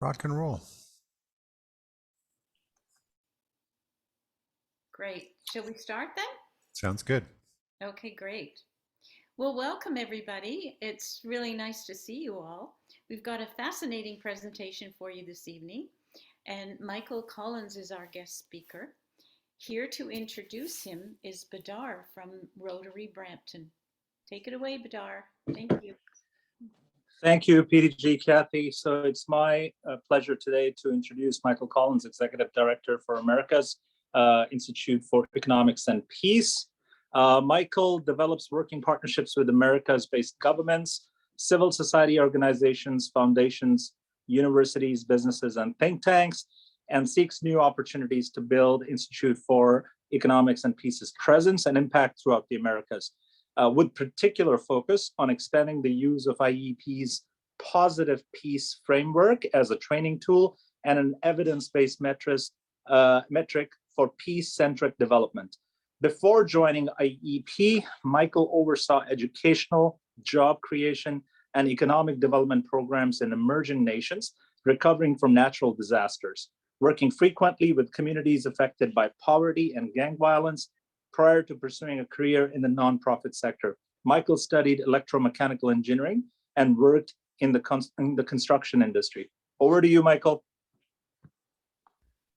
Rock and roll. Great. Shall we start then? Sounds good. Okay, great. Well, welcome everybody. It's really nice to see you all. We've got a fascinating presentation for you this evening, and Michael Collins is our guest speaker. Here to introduce him is Badar from Rotary Brampton. Take it away, Badar. Thank you. Thank you, PDG Kathy. So it's my pleasure today to introduce Michael Collins, Executive Director for America's Institute for Economics and Peace. Michael develops working partnerships with Americas-based governments, civil society organizations, foundations, universities, businesses, and think tanks, and seeks new opportunities to build Institute for Economics and Peace's presence and impact throughout the Americas. With particular focus on expanding the use of IEP's positive peace framework as a training tool and an evidence-based metric for peace-centric development. Before joining IEP, Michael oversaw educational, job creation, and economic development programs in emerging nations recovering from natural disasters, working frequently with communities affected by poverty and gang violence. Prior to pursuing a career in the nonprofit sector, Michael studied electromechanical engineering and worked in the construction industry. Over to you, Michael.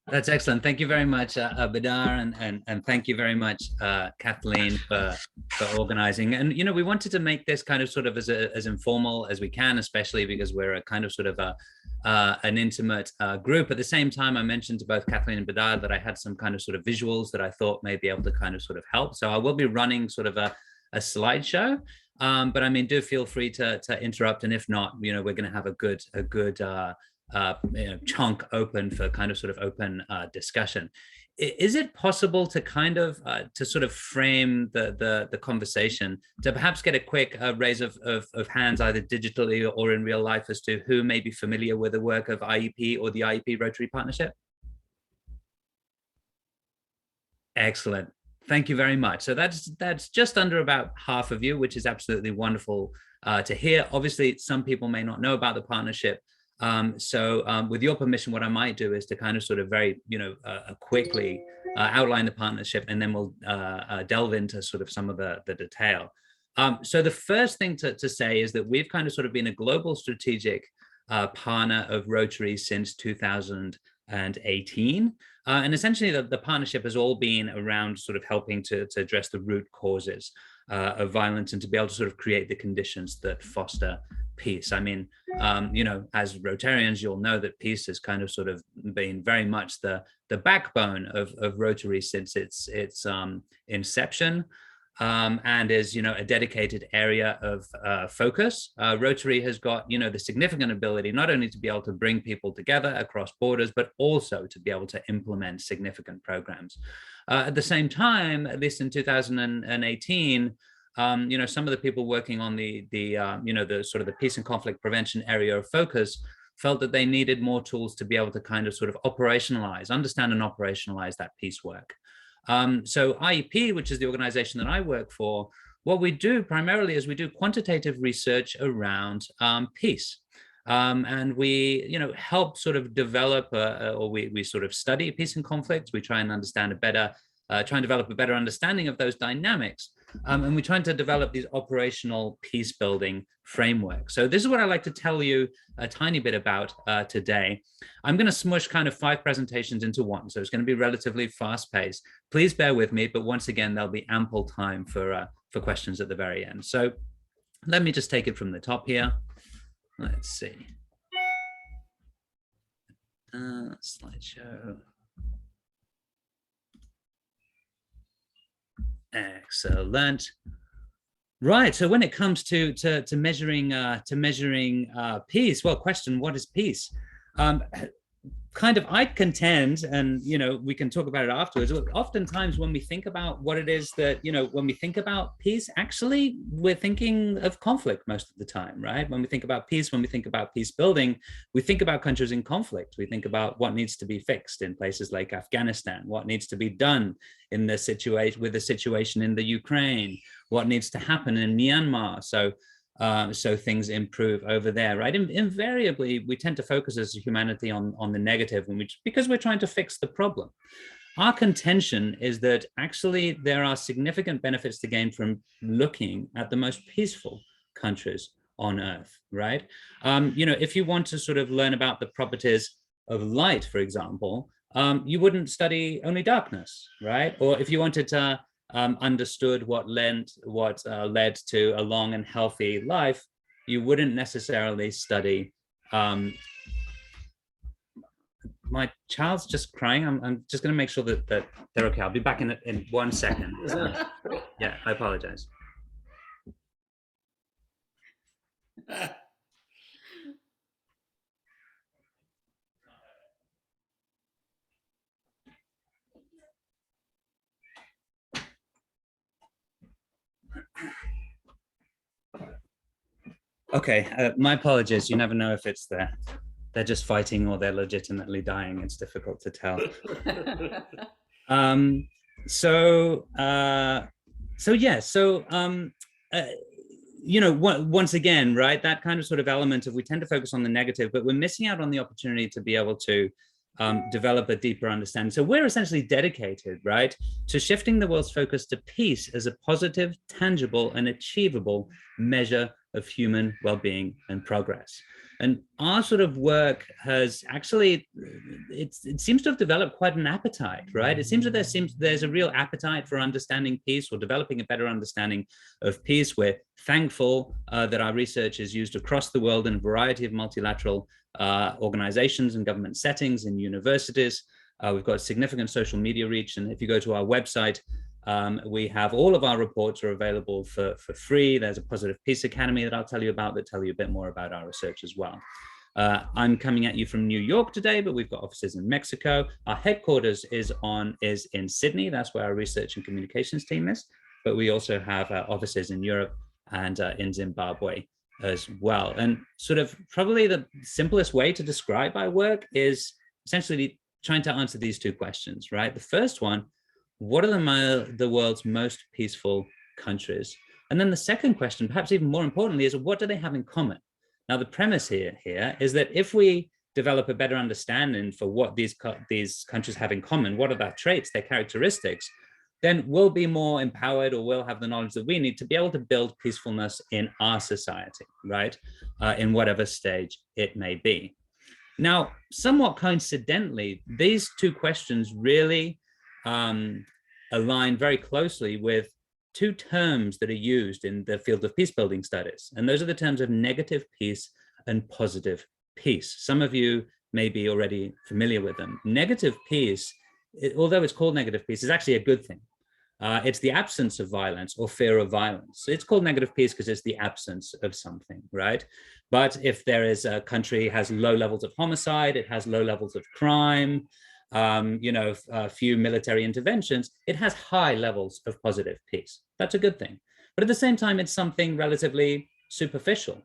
That's excellent. Thank you very much, Badar, and thank you very much, Kathleen, for organizing. And we wanted to make this kind of sort of as informal as we can, especially because we're a kind of sort of an intimate group. At the same time, I mentioned to both Kathleen and Badar that I had some kind of sort of visuals that I thought may be able to kind of sort of help. So I will be running sort of a slideshow, but I mean, do feel free to interrupt. And if not, we're going to have a good chunk open for kind of sort of open discussion. Is it possible to kind of to sort of frame the conversation to perhaps get a quick raise of hands, either digitally or in real life, as to who may be familiar with the work of IEP or the IEP Rotary Partnership? Excellent. Thank you very much. So that's just under about half of you, which is absolutely wonderful to hear. Obviously, some people may not know about the partnership. So with your permission, what I might do is to kind of sort of very, quickly outline the partnership, and then we'll delve into sort of some of the detail. So the first thing to say is that we've kind of sort of been a global strategic partner of Rotary since 2018. And essentially the partnership has all been around sort of helping to address the root causes of violence and to be able to sort of create the conditions that foster peace. I mean, as Rotarians, you'll know that peace has kind of sort of been very much the backbone of Rotary since its inception, and is a dedicated area of focus. Rotary has got the significant ability not only to be able to bring people together across borders, but also to be able to implement significant programs. At the same time, at least in 2018, some of the people working on the sort of the peace and conflict prevention area of focus felt that they needed more tools to be able to kind of sort of understand and operationalize that peace work. So IEP, which is the organization that I work for, what we do primarily is we do quantitative research around peace. And we, help sort of develop, or we sort of study peace and conflict. We try and understand try and develop a better understanding of those dynamics. And we're trying to develop these operational peace building frameworks. So this is what I'd like to tell you a tiny bit about today. I'm going to smush kind of 5 presentations into one. So it's going to be relatively fast paced. Please bear with me. But once again, there'll be ample time for questions at the very end. So let me just take it from the top here. Let's see. Slideshow. Excellent. Right. So when it comes to measuring peace, well, question: what is peace? Kind of, I contend, and we can talk about it afterwards. Oftentimes, when we think about what it is that when we think about peace, actually, we're thinking of conflict most of the time, right? When we think about peace, when we think about peace building, we think about countries in conflict. We think about what needs to be fixed in places like Afghanistan, what needs to be done in the situation in the Ukraine, what needs to happen in Myanmar. So so things improve over there, right? Invariably, we tend to focus as a humanity on the negative, because we're trying to fix the problem. Our contention is that actually there are significant benefits to gain from looking at the most peaceful countries on Earth, right? If you want to sort of learn about the properties of light, for example, you wouldn't study only darkness, right? Or if you wanted to understood what led to a long and healthy life, you wouldn't necessarily study. My child's just crying. I'm just going to make sure that they're okay. I'll be back in 1 second. Yeah, I apologize. Okay, my apologies. You never know if it's they're just fighting or they're legitimately dying. It's difficult to tell. Once again, right, that kind of sort of element of we tend to focus on the negative, but we're missing out on the opportunity to be able to develop a deeper understanding. So we're essentially dedicated, right, to shifting the world's focus to peace as a positive, tangible, and achievable measure of human well-being and progress. And our sort of work has actually, it seems to have developed quite an appetite, right? It seems that there's a real appetite for understanding peace or developing a better understanding of peace. We're thankful that our research is used across the world in a variety of multilateral organizations and government settings in universities. We've got significant social media reach. And if you go to our website, we have all of our reports are available for free. There's a Positive Peace Academy that I'll tell you about that tell you a bit more about our research as well. I'm coming at you from New York today, but we've got offices in Mexico. Our headquarters is in Sydney. That's where our research and communications team is. But we also have offices in Europe and in Zimbabwe as well. And sort of probably the simplest way to describe our work is essentially trying to answer these two questions, right? The first one, what are the world's most peaceful countries? And then the second question, perhaps even more importantly, is what do they have in common? Now, the premise here is that if we develop a better understanding for what these countries have in common, what are their traits, their characteristics, then we'll be more empowered, or we'll have the knowledge that we need to be able to build peacefulness in our society, right? In whatever stage it may be. Now, somewhat coincidentally, these two questions really align very closely with two terms that are used in the field of peace building studies. And those are the terms of negative peace and positive peace. Some of you may be already familiar with them. Negative peace, although it's called negative peace, is actually a good thing. It's the absence of violence or fear of violence. It's called negative peace because it's the absence of something, right? But if there is a country has low levels of homicide, it has low levels of crime, a few military interventions, it has high levels of positive peace. That's a good thing. But at the same time, it's something relatively superficial.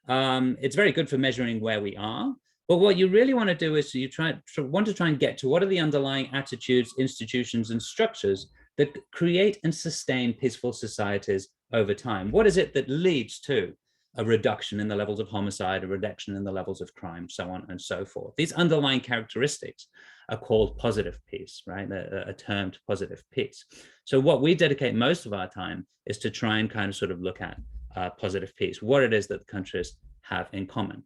It's very good for measuring where we are. But what you really want to do is you want to try and get to what are the underlying attitudes, institutions, and structures that create and sustain peaceful societies over time. What is it that leads to a reduction in the levels of homicide, a reduction in the levels of crime, so on and so forth? These underlying characteristics are called positive peace, right? A termed positive peace. So what we dedicate most of our time is to try and kind of sort of look at positive peace, what it is that the countries have in common.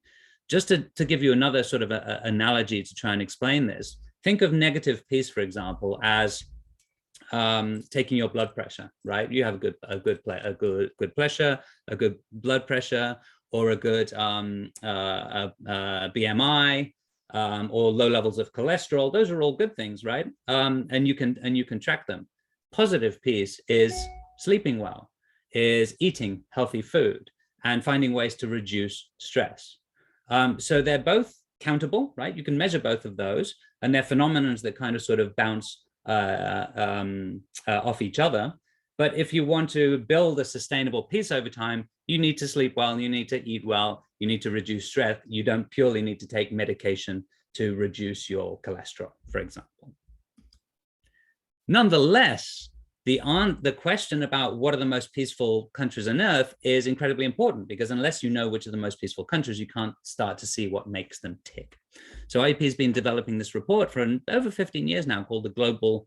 Just to give you another sort of analogy to try and explain this, think of negative peace, for example, as taking your blood pressure, right? You have a good pressure, a good blood pressure, or a good BMI, or low levels of cholesterol. Those are all good things, right? And you can track them. Positive peace is sleeping well, is eating healthy food, and finding ways to reduce stress. So they're both countable, right? You can measure both of those, and they're phenomena that kind of sort of bounce off each other. But if you want to build a sustainable peace over time, you need to sleep well, you need to eat well, you need to reduce stress. You don't purely need to take medication to reduce your cholesterol, for example. Nonetheless, the question about what are the most peaceful countries on earth is incredibly important, because unless you know which are the most peaceful countries, you can't start to see what makes them tick. So IEP has been developing this report for over 15 years now called the Global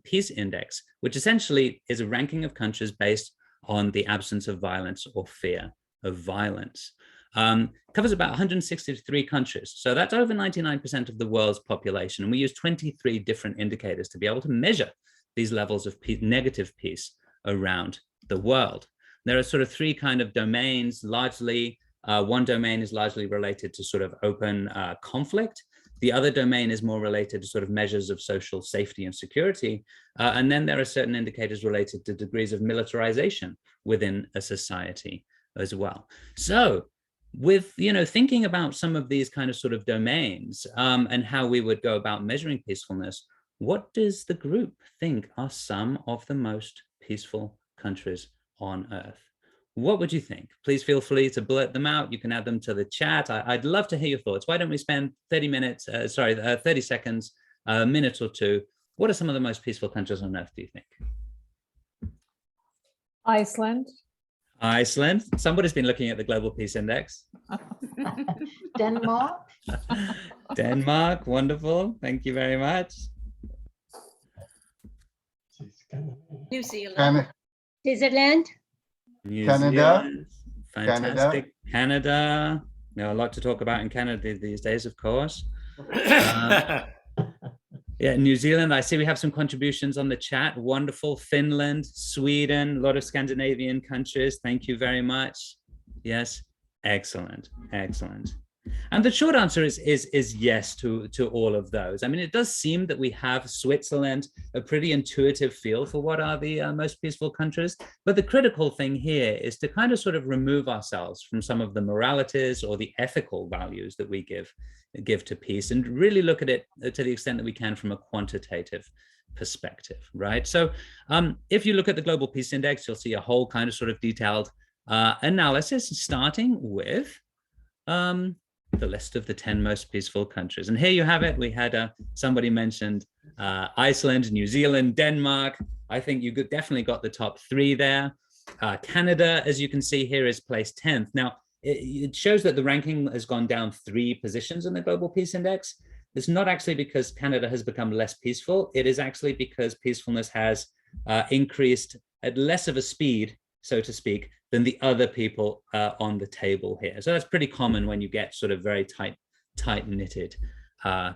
Peace Index, which essentially is a ranking of countries based on the absence of violence or fear of violence. Covers about 163 countries. So that's over 99% of the world's population. And we use 23 different indicators to be able to measure these levels of negative peace around the world. There are sort of three kind of domains, largely. One domain is largely related to sort of open conflict. The other domain is more related to sort of measures of social safety and security. And then there are certain indicators related to degrees of militarization within a society as well. So with, thinking about some of these kind of sort of domains and how we would go about measuring peacefulness, what does the group think are some of the most peaceful countries on Earth? What would you think? Please feel free to blurt them out. You can add them to the chat. I'd love to hear your thoughts. Why don't we spend 30 seconds, a minute or two. What are some of the most peaceful countries on Earth, do you think? Iceland. Iceland. Somebody's been looking at the Global Peace Index. Denmark. Denmark, wonderful. Thank you very much. New Zealand. Switzerland. New Canada. Zealand, fantastic. Canada. Now, a lot to talk about in Canada these days, of course. Yeah, New Zealand. I see we have some contributions on the chat. Wonderful. Finland, Sweden, a lot of Scandinavian countries. Thank you very much. Yes, excellent, excellent. And the short answer is yes to all of those. I mean, it does seem that we have Switzerland, a pretty intuitive feel for what are the most peaceful countries. But the critical thing here is to kind of sort of remove ourselves from some of the moralities or the ethical values that we give to peace, and really look at it to the extent that we can from a quantitative perspective, right? So if you look at the Global Peace Index, you'll see a whole kind of sort of detailed analysis, starting with the list of the 10 most peaceful countries. And here you have it. We had somebody mentioned Iceland, New Zealand, Denmark. I think you definitely got the top three there. Canada, as you can see here, is placed 10th. Now, it shows that the ranking has gone down 3 positions in the Global Peace Index. It's not actually because Canada has become less peaceful. It is actually because peacefulness has increased at less of a speed, so to speak, than the other people on the table here. So that's pretty common when you get sort of very tight-knitted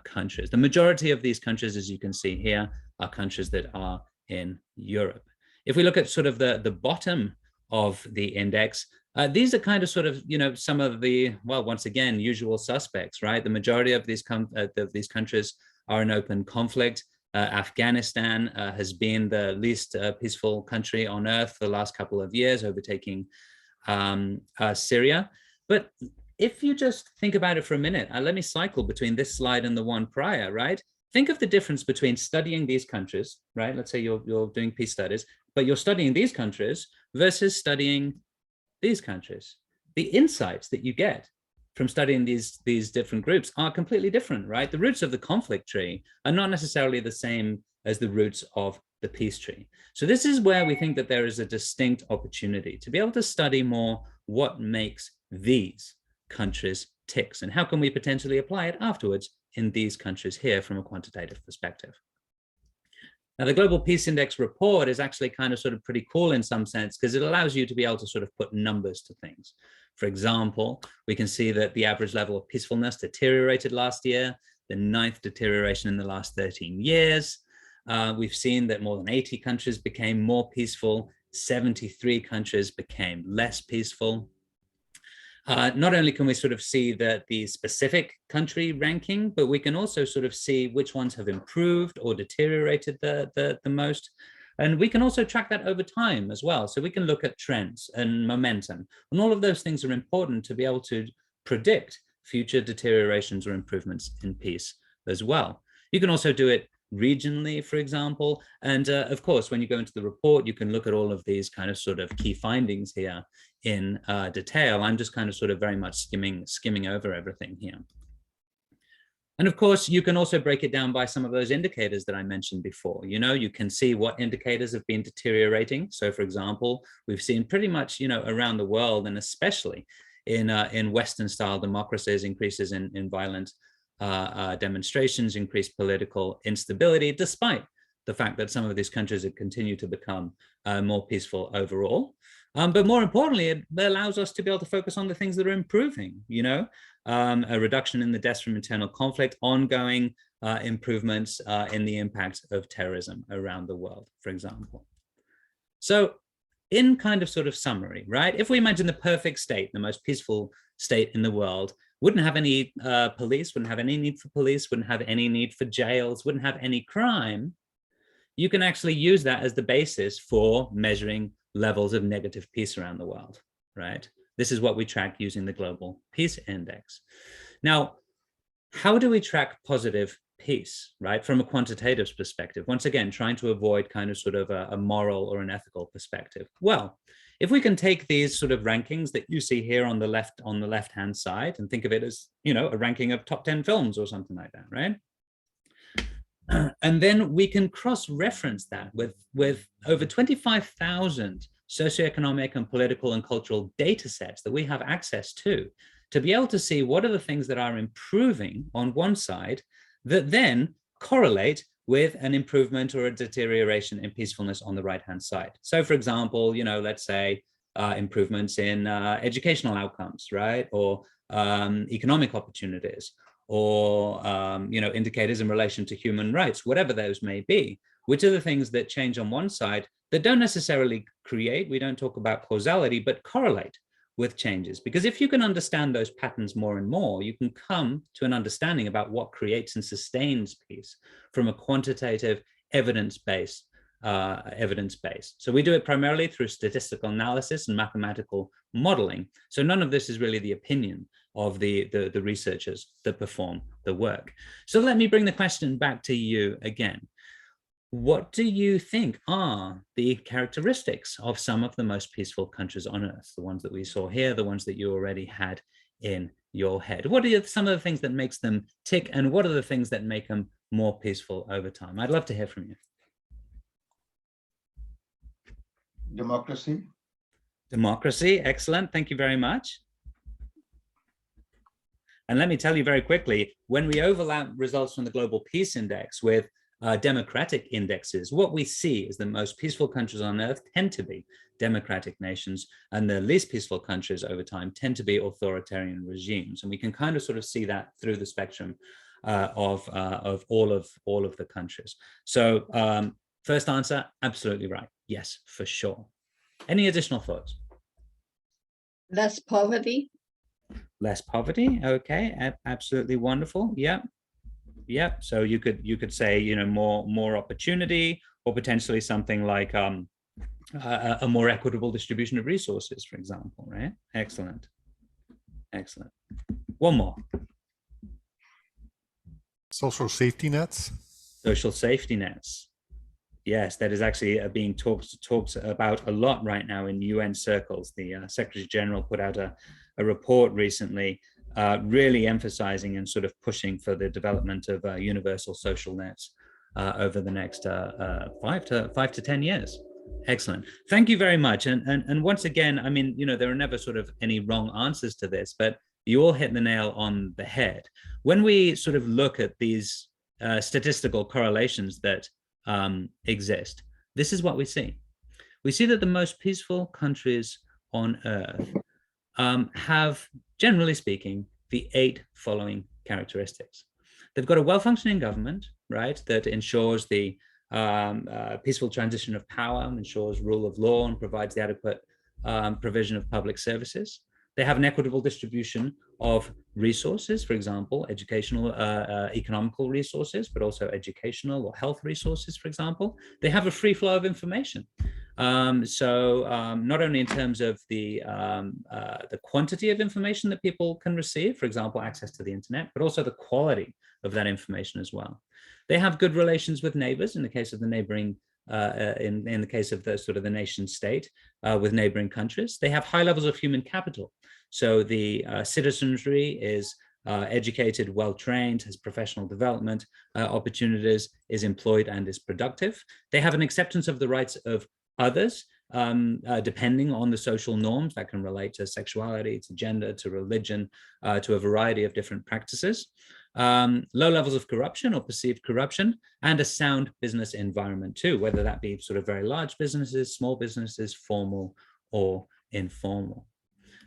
countries. The majority of these countries, as you can see here, are countries that are in Europe. If we look at sort of the bottom of the index, these are kind of sort of, some of the, well, once again, usual suspects, right? The majority of these countries are in open conflict. Afghanistan has been the least peaceful country on earth for the last couple of years, overtaking Syria. But if you just think about it for a minute, let me cycle between this slide and the one prior, right? Think of the difference between studying these countries, right? Let's say you're doing peace studies, but you're studying these countries versus studying these countries. The insights that you get from studying these different groups are completely different, right? The roots of the conflict tree are not necessarily the same as the roots of the peace tree. So this is where we think that there is a distinct opportunity to be able to study more what makes these countries tick, and how can we potentially apply it afterwards in these countries here from a quantitative perspective. Now, the Global Peace Index report is actually kind of sort of pretty cool in some sense, because it allows you to be able to sort of put numbers to things. For example, we can see that the average level of peacefulness deteriorated last year, the 9th deterioration in the last 13 years. We've seen that more than 80 countries became more peaceful, 73 countries became less peaceful. Not only can we sort of see the specific country ranking, but we can also sort of see which ones have improved or deteriorated the most. And we can also track that over time as well. So we can look at trends and momentum. And all of those things are important to be able to predict future deteriorations or improvements in peace as well. You can also do it regionally, for example. And of course, when you go into the report, you can look at all of these kind of sort of key findings here in detail. I'm just kind of sort of very much skimming over everything here. And of course, you can also break it down by some of those indicators that I mentioned before. You know, you can see what indicators have been deteriorating. So for example, we've seen pretty much, you know, around the world, and especially in Western style democracies, increases in violent demonstrations, increased political instability, despite the fact that some of these countries have continued to become more peaceful overall. But more importantly, it allows us to be able to focus on the things that are improving, you know, a reduction in the deaths from internal conflict, ongoing improvements in the impact of terrorism around the world, for example. So in kind of sort of summary, right, if we imagine the perfect state, the most peaceful state in the world, wouldn't have any police, wouldn't have any need for police, wouldn't have any need for jails, wouldn't have any crime, you can actually use that as the basis for measuring levels of negative peace around the world, right? This is what we track using the Global Peace Index. Now, how do we track positive peace, right? From a quantitative perspective, once again, trying to avoid kind of sort of a moral or an ethical perspective. Well, if we can take these sort of rankings that you see here on the left-hand side and think of it as, you know, a ranking of top 10 films or something like that, right? And then we can cross-reference that with over 25,000 socioeconomic and political and cultural data sets that we have access to be able to see what are the things that are improving on one side that then correlate with an improvement or a deterioration in peacefulness on the right-hand side. So for example, you know, let's say improvements in educational outcomes, right? Or economic opportunities, or you know, indicators in relation to human rights, whatever those may be, which are the things that change on one side that don't necessarily create, we don't talk about causality, but correlate with changes. Because if you can understand those patterns more and more, you can come to an understanding about what creates and sustains peace from a quantitative evidence base. So we do it primarily through statistical analysis and mathematical modeling. So none of this is really the opinion of the researchers that perform the work. So let me bring the question back to you again. What do you think are the characteristics of some of the most peaceful countries on earth? The ones that we saw here, the ones that you already had in your head. What are some of the things that makes them tick, and what are the things that make them more peaceful over time? I'd love to hear from you. Democracy. Democracy, excellent. Thank you very much. And let me tell you very quickly, when we overlap results from the Global Peace Index with democratic indexes, what we see is the most peaceful countries on earth tend to be democratic nations, and the least peaceful countries over time tend to be authoritarian regimes. And we can kind of sort of see that through the spectrum of all of the countries. So first answer, absolutely right. Yes, for sure. Any additional thoughts? Less poverty. Less poverty. Okay, absolutely wonderful. Yeah. Yeah, so you could say, you know, more opportunity, or potentially something like a more equitable distribution of resources, for example, right? Excellent, excellent. One more. Social safety nets. Social safety nets. Yes, that is actually being talked about a lot right now in UN circles. The Secretary General put out a report recently really emphasizing and sort of pushing for the development of universal social nets over the next 5 to 10 years. Excellent. Thank you very much. And once again, I mean, you know, there are never sort of any wrong answers to this, but you all hit the nail on the head. When we sort of look at these statistical correlations that exist, this is what we see. We see that the most peaceful countries on earth have, generally speaking, the 8 following characteristics. They've got a well-functioning government, right, that ensures the peaceful transition of power, ensures rule of law, and provides the adequate provision of public services. They have an equitable distribution of resources, for example, educational, economical resources, but also educational or health resources, for example. They have a free flow of information. Not only in terms of the quantity of information that people can receive, for example, access to the internet, but also the quality of that information as well. They have good relations with neighbors in the case of the neighboring, in the case of the sort of the nation state with neighboring countries. They have high levels of human capital. So the citizenry is educated, well-trained, has professional development opportunities, is employed and is productive. They have an acceptance of the rights of others, depending on the social norms that can relate to sexuality, to gender, to religion, to a variety of different practices. Low levels of corruption or perceived corruption, and a sound business environment too, whether that be sort of very large businesses, small businesses, formal or informal.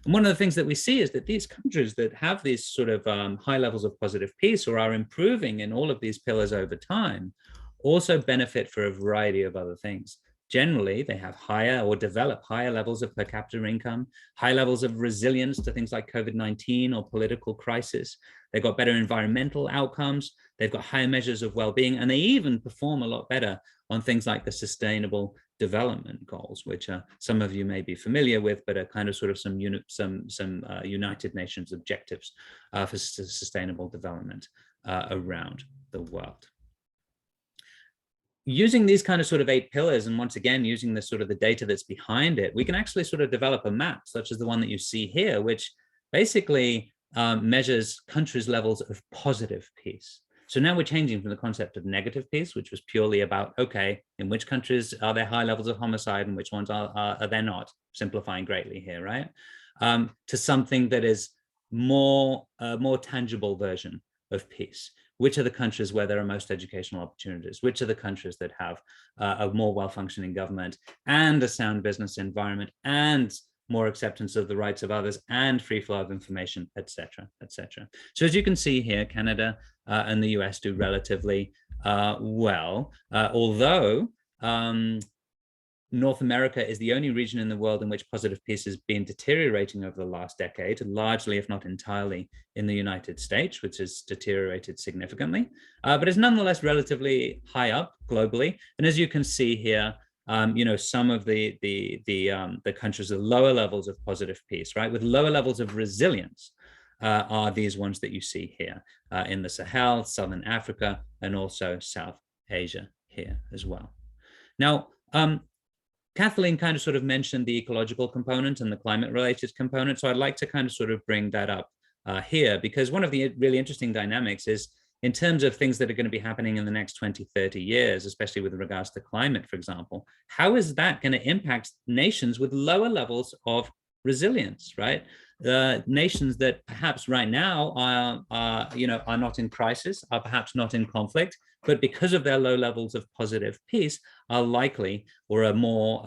And one of the things that we see is that these countries that have these sort of high levels of positive peace or are improving in all of these pillars over time also benefit for a variety of other things. Generally, they have higher or develop higher levels of per capita income, high levels of resilience to things like COVID-19 or political crisis. They've got better environmental outcomes. They've got higher measures of well-being, and they even perform a lot better on things like the Sustainable Development Goals, which some of you may be familiar with, but are kind of sort of some United Nations objectives for sustainable development around the world. Using these kind of sort of 8 pillars, and once again, using the sort of the data that's behind it, we can actually sort of develop a map, such as the one that you see here, which basically measures countries' levels of positive peace. So now we're changing from the concept of negative peace, which was purely about, okay, in which countries are there high levels of homicide and which ones are there not, simplifying greatly here, right? To something that is more tangible version of peace. Which are the countries where there are most educational opportunities? Which are the countries that have a more well-functioning government and a sound business environment and more acceptance of the rights of others and free flow of information, et cetera, et cetera. So as you can see here, Canada and the US do relatively well, although North America is the only region in the world in which positive peace has been deteriorating over the last decade, largely, if not entirely, in the United States, which has deteriorated significantly, but is nonetheless relatively high up globally. And as you can see here, you know, some of the countries with lower levels of positive peace, right, with lower levels of resilience, are these ones that you see here in the Sahel, Southern Africa, and also South Asia here as well. Now, Kathleen kind of sort of mentioned the ecological component and the climate related component. So I'd like to kind of sort of bring that up here, because one of the really interesting dynamics is in terms of things that are going to be happening in the next 20, 30 years, especially with regards to climate, for example, how is that going to impact nations with lower levels of resilience, right? Nations that perhaps right now are not in crisis, are perhaps not in conflict, but because of their low levels of positive peace, are likely or are more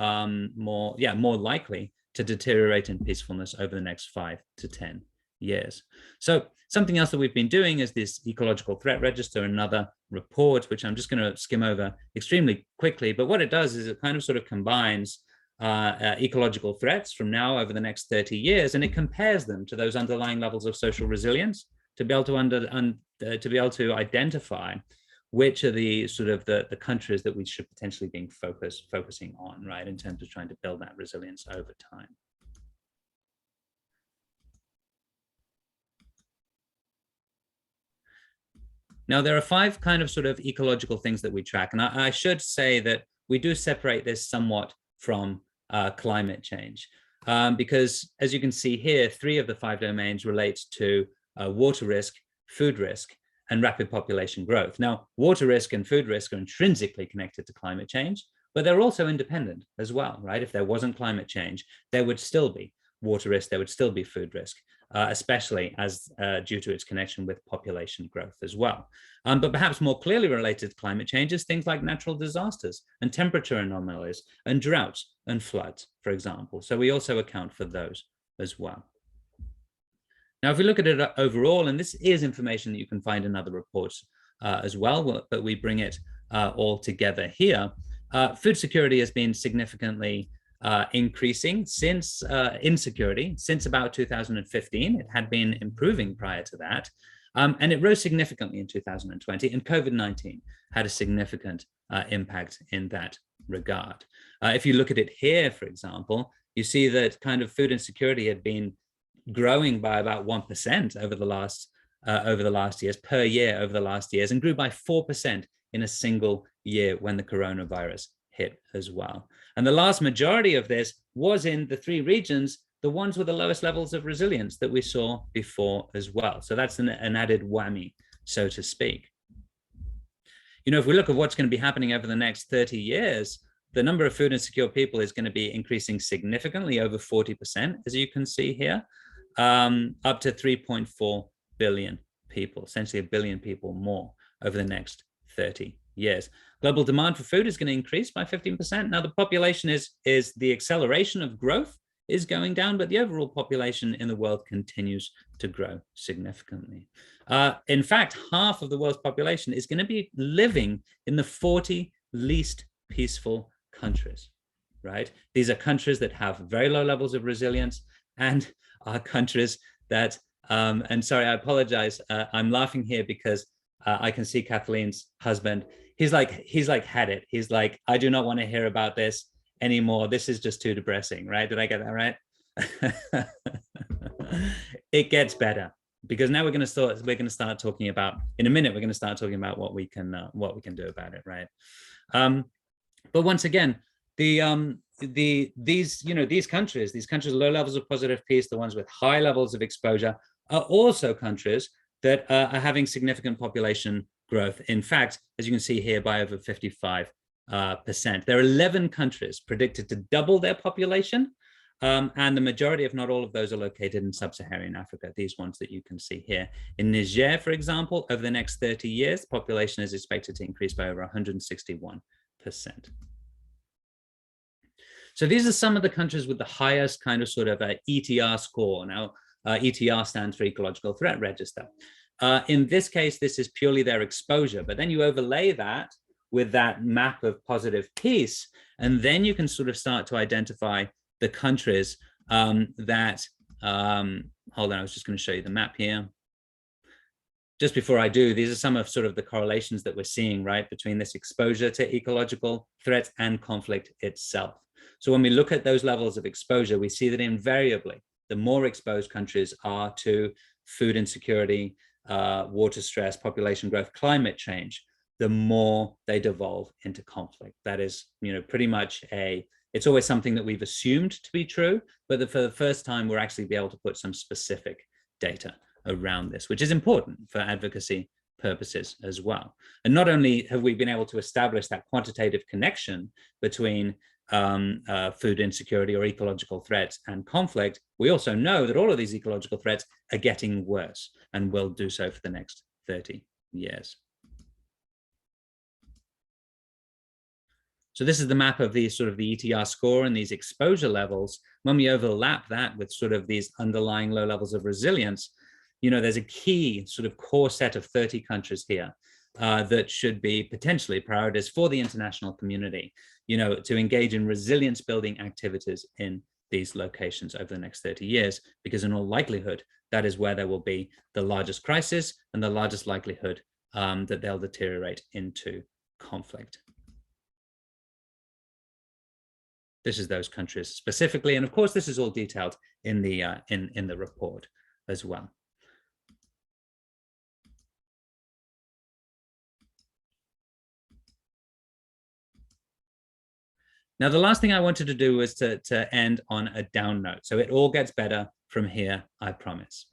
likely to deteriorate in peacefulness over the next 5 to 10 years. So something else that we've been doing is this Ecological Threat Register, another report, which I'm just going to skim over extremely quickly. But what it does is it kind of sort of combines ecological threats from now over the next 30 years, and it compares them to those underlying levels of social resilience to be able to identify which are the sort of the countries that we should potentially be focusing on, right, in terms of trying to build that resilience over time. Now, there are 5 kind of sort of ecological things that we track, and I should say that we do separate this somewhat from climate change, because as you can see here, 3 of the 5 domains relate to water risk, food risk, and rapid population growth. Now, water risk and food risk are intrinsically connected to climate change, but they're also independent as well, right? If there wasn't climate change, there would still be water risk, there would still be food risk, especially as due to its connection with population growth as well. But perhaps more clearly related to climate change is things like natural disasters and temperature anomalies and droughts and floods, for example. So we also account for those as well. Now, if we look at it overall, and this is information that you can find in other reports as well, but we bring it all together here, food security has been significantly increasing since insecurity, since about 2015. It had been improving prior to that, and it rose significantly in 2020, and COVID-19 had a significant impact in that regard. If you look at it here, for example, you see that kind of food insecurity had been growing by about 1% over the last years, per year over the last years, and grew by 4% in a single year when the coronavirus hit as well. And the vast majority of this was in the 3 regions the ones with the lowest levels of resilience that we saw before as well. So that's an added whammy, so to speak. You know, if we look at what's going to be happening over the next 30 years, the number of food insecure people is going to be increasing significantly, over 40%, as you can see here, up to 3.4 billion people, essentially 1 billion people more over the next 30 years. Global demand for food is going to increase by 15%. Now, the population is the acceleration of growth is going down, but the overall population in the world continues to grow significantly. In fact, half of the world's population is going to be living in the 40 least peaceful countries, right? These are countries that have very low levels of resilience and are countries that, and sorry, I apologize. I'm laughing here because I can see Kathleen's husband. He's like, had it. He's like, I do not want to hear about this anymore. This is just too depressing, right? Did I get that right? It gets better, because now we're going to start talking about, in a minute, we're going to start talking about what we can do about it, right? But once again, these countries with low levels of positive peace, the ones with high levels of exposure, are also countries that are having significant population growth. In fact, as you can see here, by over 55%. There are 11 countries predicted to double their population, and the majority, if not all of those, are located in sub-Saharan Africa, these ones that you can see here. In Niger, for example, over the next 30 years, the population is expected to increase by over 161%. So these are some of the countries with the highest kind of sort of ETR score. Now, ETR stands for Ecological Threat Register. In this case, this is purely their exposure, but then you overlay that with that map of positive peace, and then you can sort of start to identify the countries that, hold on, I was just going to show you the map here. Just before I do, these are some of sort of the correlations that we're seeing, right, between this exposure to ecological threats and conflict itself. So when we look at those levels of exposure, we see that invariably, the more exposed countries are to food insecurity, water stress, population growth, climate change, the more they devolve into conflict. That is, pretty much it's always something that we've assumed to be true, but for the first time, we're actually be able to put some specific data around this, which is important for advocacy purposes as well. And not only have we been able to establish that quantitative connection between food insecurity or ecological threats and conflict, we also know that all of these ecological threats are getting worse and will do so for the next 30 years. So this is the map of these sort of the ETR score and these exposure levels. When we overlap that with sort of these underlying low levels of resilience, there's a key sort of core set of 30 countries here that should be potentially priorities for the international community, to engage in resilience building activities in these locations over the next 30 years, because in all likelihood, that is where there will be the largest crisis and the largest likelihood that they'll deteriorate into conflict. This is those countries specifically, and of course, this is all detailed in the in the report as well. Now, the last thing I wanted to do was to end on a down note. So it all gets better from here, I promise.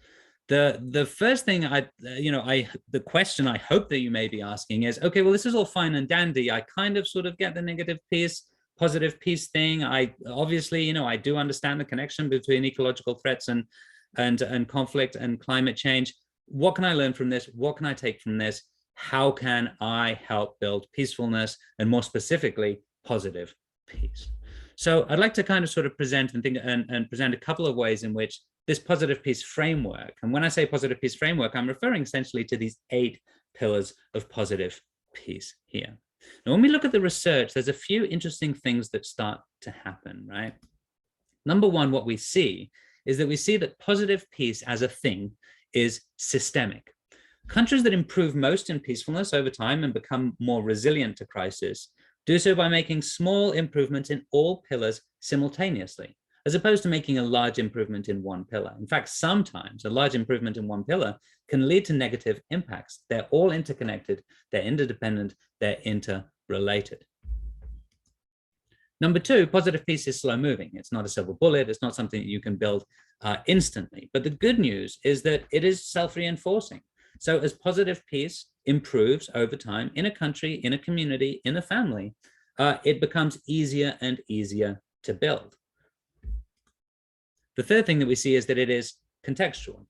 The first thing the question I hope that you may be asking is, okay, well, this is all fine and dandy. I kind of sort of get the negative peace, positive peace thing. I obviously, I do understand the connection between ecological threats and conflict and climate change. What can I learn from this? What can I take from this? How can I help build peacefulness and, more specifically, positive peace? So I'd like to kind of sort of present and present a couple of ways in which this positive peace framework, and when I say positive peace framework, I'm referring essentially to these 8 pillars of positive peace here. Now, when we look at the research, there's a few interesting things that start to happen, right? Number one, what we see is that we see that positive peace as a thing is systemic. Countries that improve most in peacefulness over time and become more resilient to crisis do so by making small improvements in all pillars simultaneously, as opposed to making a large improvement in one pillar. In fact, sometimes a large improvement in one pillar can lead to negative impacts. They're all interconnected, they're interdependent, they're interrelated. Number two, positive peace is slow moving. It's not a silver bullet. It's not something that you can build instantly. But the good news is that it is self-reinforcing. So as positive peace improves over time in a country, in a community, in a family, it becomes easier and easier to build. The third thing that we see is that it is contextual.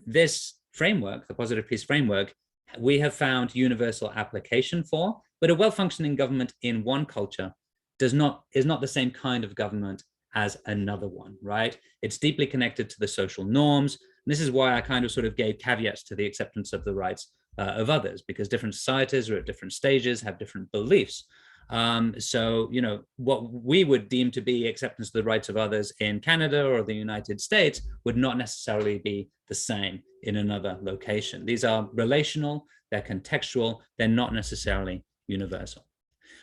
This framework, the positive peace framework, we have found universal application for, but a well-functioning government in one culture is not the same kind of government as another one, right? It's deeply connected to the social norms. And this is why I kind of sort of gave caveats to the acceptance of the rights of others, because different societies are at different stages, have different beliefs. So, what we would deem to be acceptance of the rights of others in Canada or the United States would not necessarily be the same in another location. These are relational, they're contextual, they're not necessarily universal.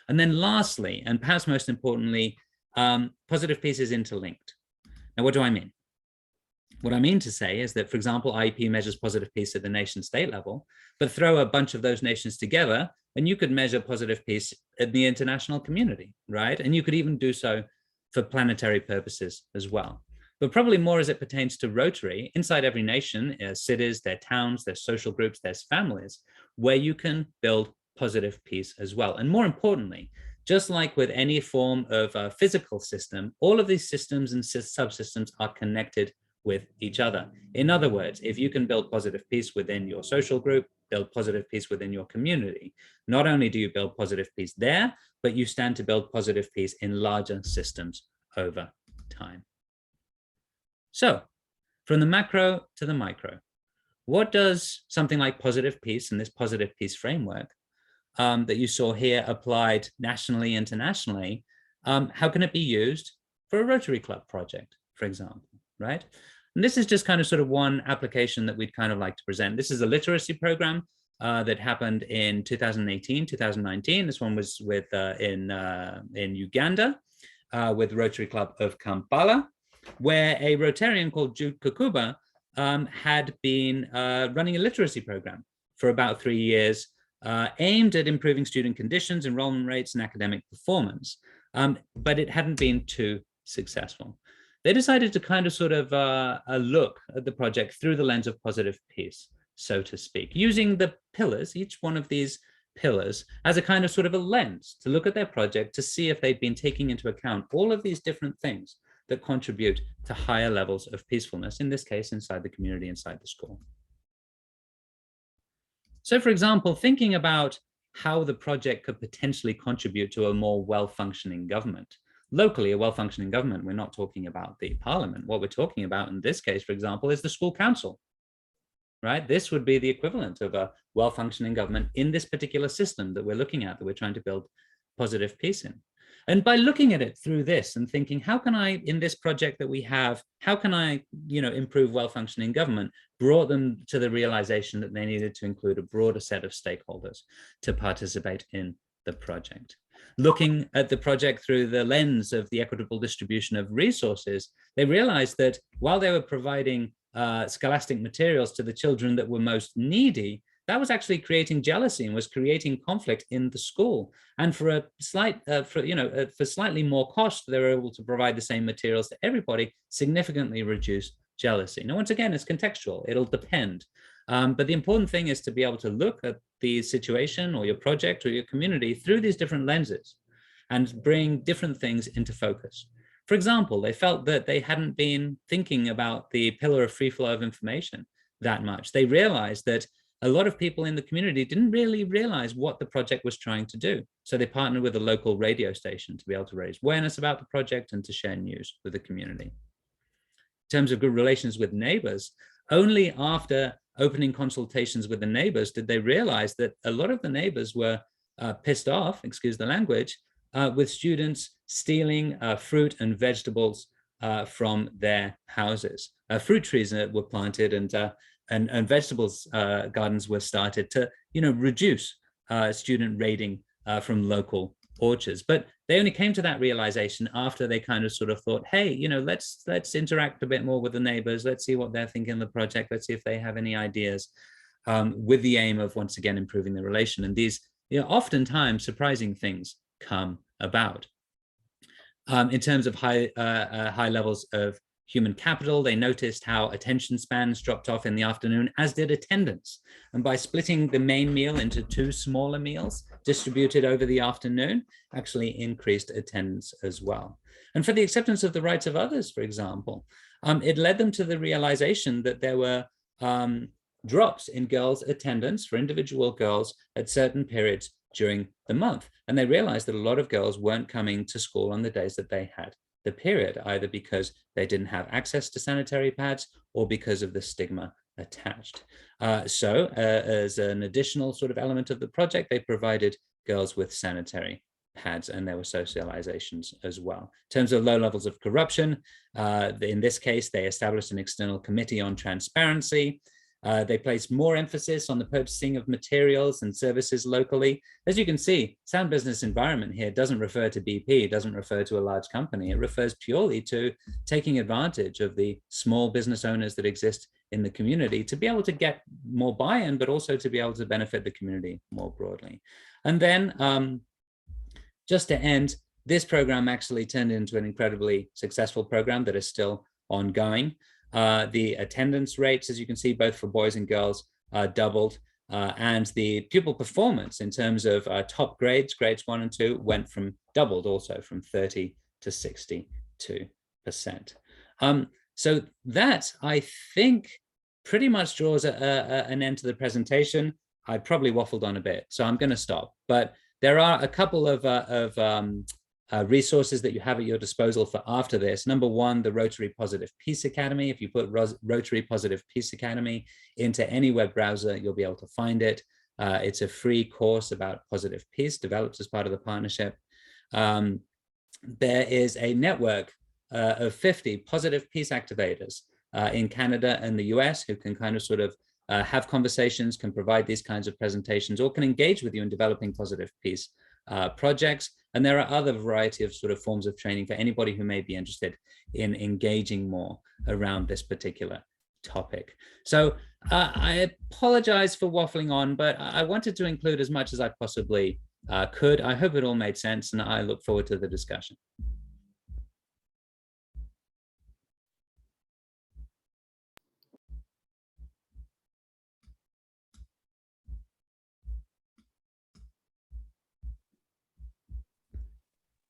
And then lastly, and perhaps most importantly, positive peace is interlinked. Now, what do I mean? What I mean to say is that, for example, IEP measures positive peace at the nation state level, but throw a bunch of those nations together and you could measure positive peace at the international community, right? And you could even do so for planetary purposes as well. But probably more as it pertains to Rotary, inside every nation, cities, their towns, their social groups, there's families, where you can build positive peace as well. And more importantly, just like with any form of physical system, all of these systems and subsystems are connected with each other. In other words, if you can build positive peace within your social group, build positive peace within your community, not only do you build positive peace there, but you stand to build positive peace in larger systems over time. So from the macro to the micro, what does something like positive peace and this positive peace framework that you saw here applied nationally, internationally, how can it be used for a Rotary Club project, for example, right? And this is just kind of sort of one application that we'd kind of like to present. This is a literacy program that happened in 2018, 2019. This one was with in Uganda with Rotary Club of Kampala, where a Rotarian called Jude Kukuba had been running a literacy program for about 3 years, aimed at improving student conditions, enrollment rates, and academic performance, but it hadn't been too successful. They decided to kind of sort of look at the project through the lens of positive peace, so to speak, using the pillars, each one of these pillars, as a kind of sort of a lens to look at their project to see if they'd been taking into account all of these different things that contribute to higher levels of peacefulness, in this case, inside the community, inside the school. So, for example, thinking about how the project could potentially contribute to a more well-functioning government. Locally, a well-functioning government, we're not talking about the parliament. What we're talking about in this case, for example, is the school council, right? This would be the equivalent of a well-functioning government in this particular system that we're looking at, that we're trying to build positive peace in. And by looking at it through this and thinking, how can I, in this project that we have, how can I, improve well-functioning government, brought them to the realization that they needed to include a broader set of stakeholders to participate in the project. Looking at the project through the lens of the equitable distribution of resources, they realized that while they were providing scholastic materials to the children that were most needy, that was actually creating jealousy and was creating conflict in the school. And for a for slightly more cost, they were able to provide the same materials to everybody, significantly reduce jealousy. Now, once again, it's contextual, it'll depend. But the important thing is to be able to look at the situation or your project or your community through these different lenses and bring different things into focus. For example, they felt that they hadn't been thinking about the pillar of free flow of information that much. They realized that a lot of people in the community didn't really realize what the project was trying to do. So they partnered with a local radio station to be able to raise awareness about the project and to share news with the community. In terms of good relations with neighbors, only after opening consultations with the neighbors did they realize that a lot of the neighbors were pissed off, excuse the language, with students stealing fruit and vegetables from their houses. Fruit trees were planted and vegetables gardens were started to, reduce student raiding from local orchards. But they only came to that realization after they kind of sort of thought, hey, let's interact a bit more with the neighbors. Let's see what they're thinking of the project. Let's see if they have any ideas, with the aim of, once again, improving the relation. And these, oftentimes surprising things come about. In terms of high levels of human capital, they noticed how attention spans dropped off in the afternoon, as did attendance. And by splitting the main meal into 2 smaller meals distributed over the afternoon, actually increased attendance as well. And for the acceptance of the rights of others, for example, it led them to the realization that there were drops in girls' attendance for individual girls at certain periods during the month. And they realized that a lot of girls weren't coming to school on the days that they had the period, either because they didn't have access to sanitary pads or because of the stigma attached. So as an additional sort of element of the project, they provided girls with sanitary pads, and there were socializations as well. In terms of low levels of corruption, in this case, they established an external committee on transparency. They placed more emphasis on the purchasing of materials and services locally. As you can see, sound business environment here doesn't refer to BP, doesn't refer to a large company. It refers purely to taking advantage of the small business owners that exist in the community to be able to get more buy-in, but also to be able to benefit the community more broadly. And then just to end, this program actually turned into an incredibly successful program that is still ongoing. The attendance rates, as you can see, both for boys and girls, doubled. And the pupil performance in terms of top grades, grades 1 and 2, went from doubled also from 30 to 62%. So that, I think, pretty much draws an end to the presentation. I probably waffled on a bit, so I'm going to stop. But there are a couple of resources that you have at your disposal for after this. Number one, the Rotary Positive Peace Academy. If you put Rotary Positive Peace Academy into any web browser, you'll be able to find it. It's a free course about positive peace developed as part of the partnership. There is a network of 50 positive peace activators in Canada and the US who can kind of sort of have conversations, can provide these kinds of presentations, or can engage with you in developing positive peace projects. And there are other variety of sort of forms of training for anybody who may be interested in engaging more around this particular topic. So I apologize for waffling on, but I wanted to include as much as I possibly could. I hope it all made sense, and I look forward to the discussion.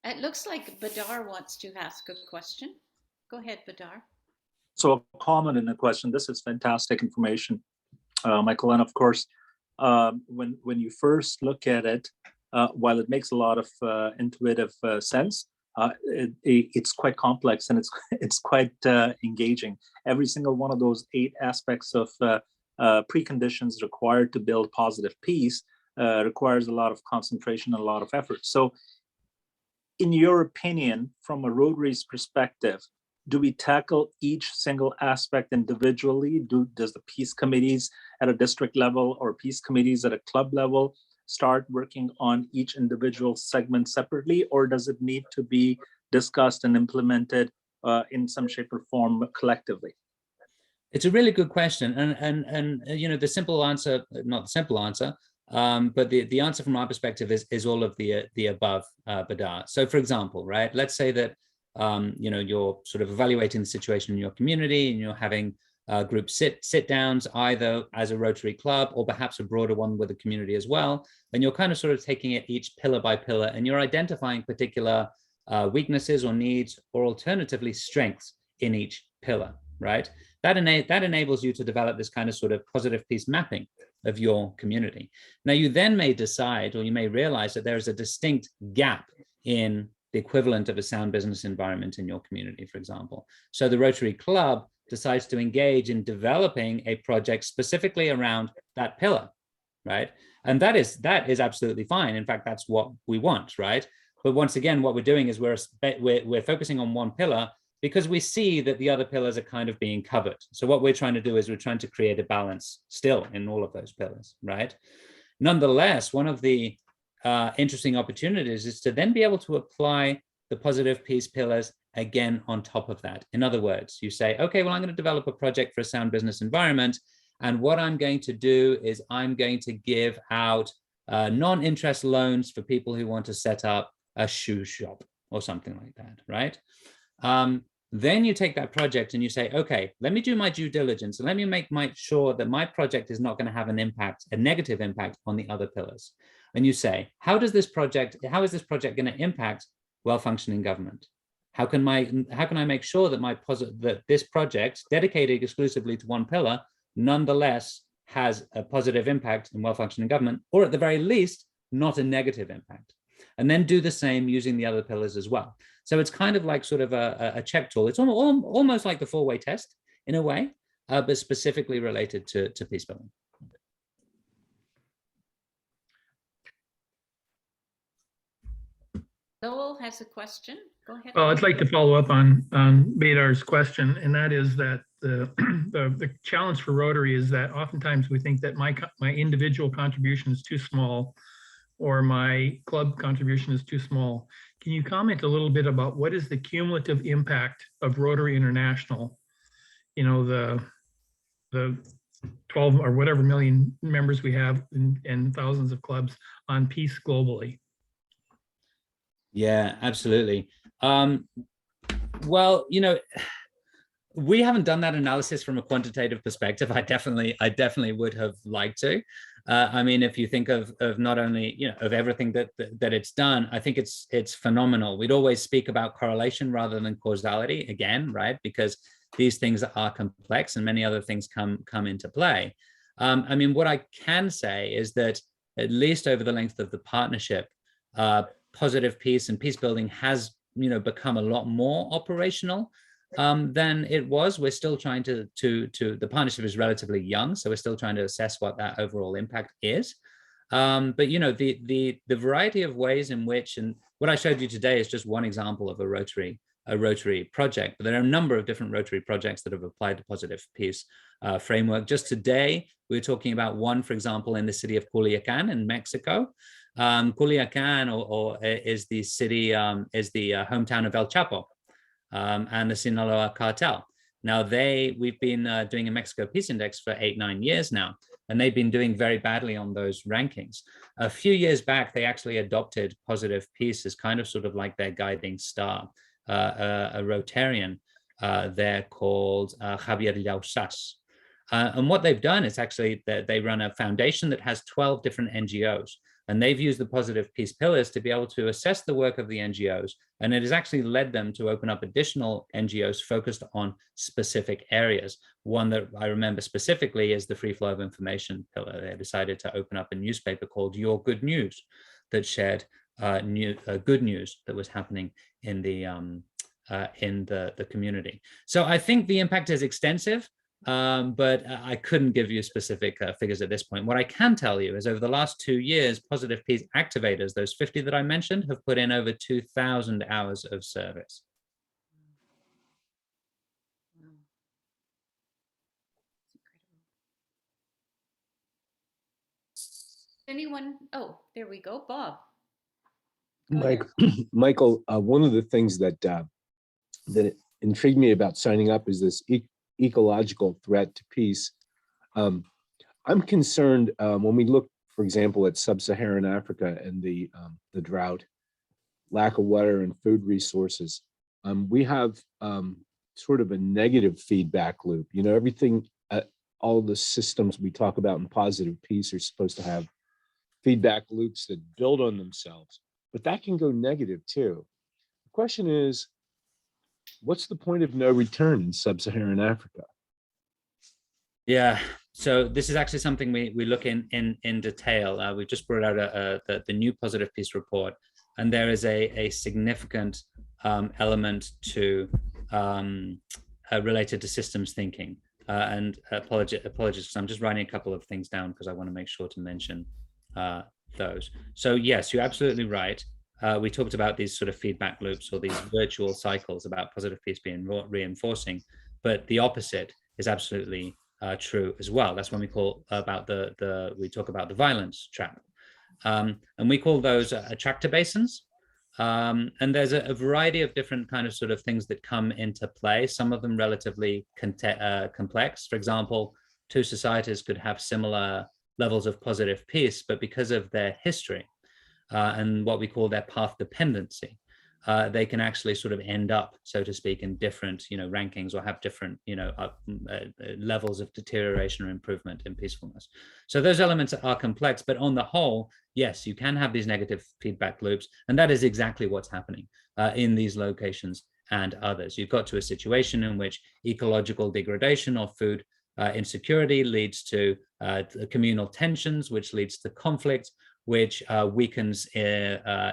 It looks like Badar wants to ask a question. Go ahead, Badar. So a comment in the question, this is fantastic information, Michael. And of course, when you first look at it, while it makes a lot of intuitive sense, it's quite complex and it's quite engaging. Every single one of those 8 aspects of preconditions required to build positive peace requires a lot of concentration and a lot of effort. So in your opinion, from a Rotary's perspective, do we tackle each single aspect individually? Does the peace committees at a district level or peace committees at a club level start working on each individual segment separately, or does it need to be discussed and implemented in some shape or form collectively? It's a really good question, and you know, the simple answer, not the simple answer, but the answer from our perspective is all of the above, Badar. So, for example, right, let's say that you know, you're sort of evaluating the situation in your community, and you're having group sit downs, either as a Rotary club or perhaps a broader one with the community as well. And you're kind of sort of taking it each pillar by pillar, and you're identifying particular weaknesses or needs, or alternatively strengths in each pillar, right? That enables you to develop this kind of sort of positive peace mapping of your community. Now, you then may decide, or you may realize that there is a distinct gap in the equivalent of a sound business environment in your community, for example. So the Rotary Club decides to engage in developing a project specifically around that pillar, right? And that is absolutely fine. In fact, that's what we want, right? But once again, what we're doing is we're focusing on one pillar because we see that the other pillars are kind of being covered. So what we're trying to do is we're trying to create a balance still in all of those pillars, right? Nonetheless, one of the interesting opportunities is to then be able to apply the positive peace pillars again on top of that. In other words, you say, okay, well, I'm going to develop a project for a sound business environment. And what I'm going to do is I'm going to give out non-interest loans for people who want to set up a shoe shop or something like that, right? Then you take that project and you say, okay, let me do my due diligence and let me make sure that my project is not going to have an impact, a negative impact on the other pillars. And you say, how is this project going to impact well-functioning government? How can I make sure that this project, dedicated exclusively to one pillar, nonetheless has a positive impact in well-functioning government, or at the very least, not a negative impact? And then do the same using the other pillars as well. So it's kind of like sort of a check tool. It's almost like the four-way test in a way, but specifically related to peace building. Noel has a question. Go ahead. Well, I'd like to follow up on Badar's question, and that is that the challenge for Rotary is that oftentimes we think that my individual contribution is too small, or my club contribution is too small. Can you comment a little bit about what is the cumulative impact of Rotary International? You know, the 12 or whatever million members we have and thousands of clubs on peace globally. Yeah, absolutely. Well, you know, we haven't done that analysis from a quantitative perspective. I definitely would have liked to. I mean, if you think of not only, you know, of everything that it's done, I think it's phenomenal. We'd always speak about correlation rather than causality again, right? Because these things are complex and many other things come into play. I mean, what I can say is that at least over the length of the partnership, positive peace and peace building has, you know, become a lot more operational than it was. We're still trying to the partnership is relatively young, so we're still trying to assess what that overall impact is. But you know, the variety of ways in which, and what I showed you today is just one example of a Rotary project, but there are a number of different Rotary projects that have applied to positive peace framework. Just today, we were talking about one, for example, in the city of Culiacan in Mexico. Culiacan is the city, is the hometown of El Chapo and the Sinaloa cartel. Now we've been doing a Mexico Peace Index for 8-9 years now, and they've been doing very badly on those rankings. A few years back, they actually adopted positive peace as kind of sort of like their guiding star. A Rotarian there called Javier Llausas. And what they've done is actually that they run a foundation that has 12 different NGOs, and they've used the positive peace pillars to be able to assess the work of the NGOs. And it has actually led them to open up additional NGOs focused on specific areas. One that I remember specifically is the free flow of information pillar. They decided to open up a newspaper called Your Good News that shared good news that was happening in the community. So I think the impact is extensive, but I couldn't give you specific figures at this point. What I can tell you is over the last 2 years, positive peace activators, those 50 that I mentioned, have put in over 2,000 hours of service. Anyone? Oh, there we go, Bob. Michael, one of the things that intrigued me about signing up is this ecological threat to peace. I'm concerned when we look, for example, at sub-Saharan Africa and the drought, lack of water and food resources. We have sort of a negative feedback loop. You know, everything, all the systems we talk about in positive peace are supposed to have feedback loops that build on themselves. But that can go negative too. The question is, what's the point of no return in sub-Saharan Africa? Yeah, so this is actually something we look in detail. We just brought out the new positive peace report, and there is a significant element to related to systems thinking. And apologies, because I'm just writing a couple of things down because I want to make sure to mention those. So yes, you're absolutely right. We talked about these sort of feedback loops or these virtual cycles about positive peace being reinforcing, but the opposite is absolutely true as well. That's when we call about we talk about the violence trap, and we call those attractor basins. And there's a variety of different kind of sort of things that come into play. Some of them relatively complex. For example, two societies could have similar levels of positive peace, but because of their history and what we call their path dependency, they can actually sort of end up, so to speak, in different, rankings, or have different, levels of deterioration or improvement in peacefulness. So those elements are complex, but on the whole, yes, you can have these negative feedback loops, and that is exactly what's happening in these locations and others. You've got to a situation in which ecological degradation or food insecurity leads to communal tensions, which leads to conflict, which weakens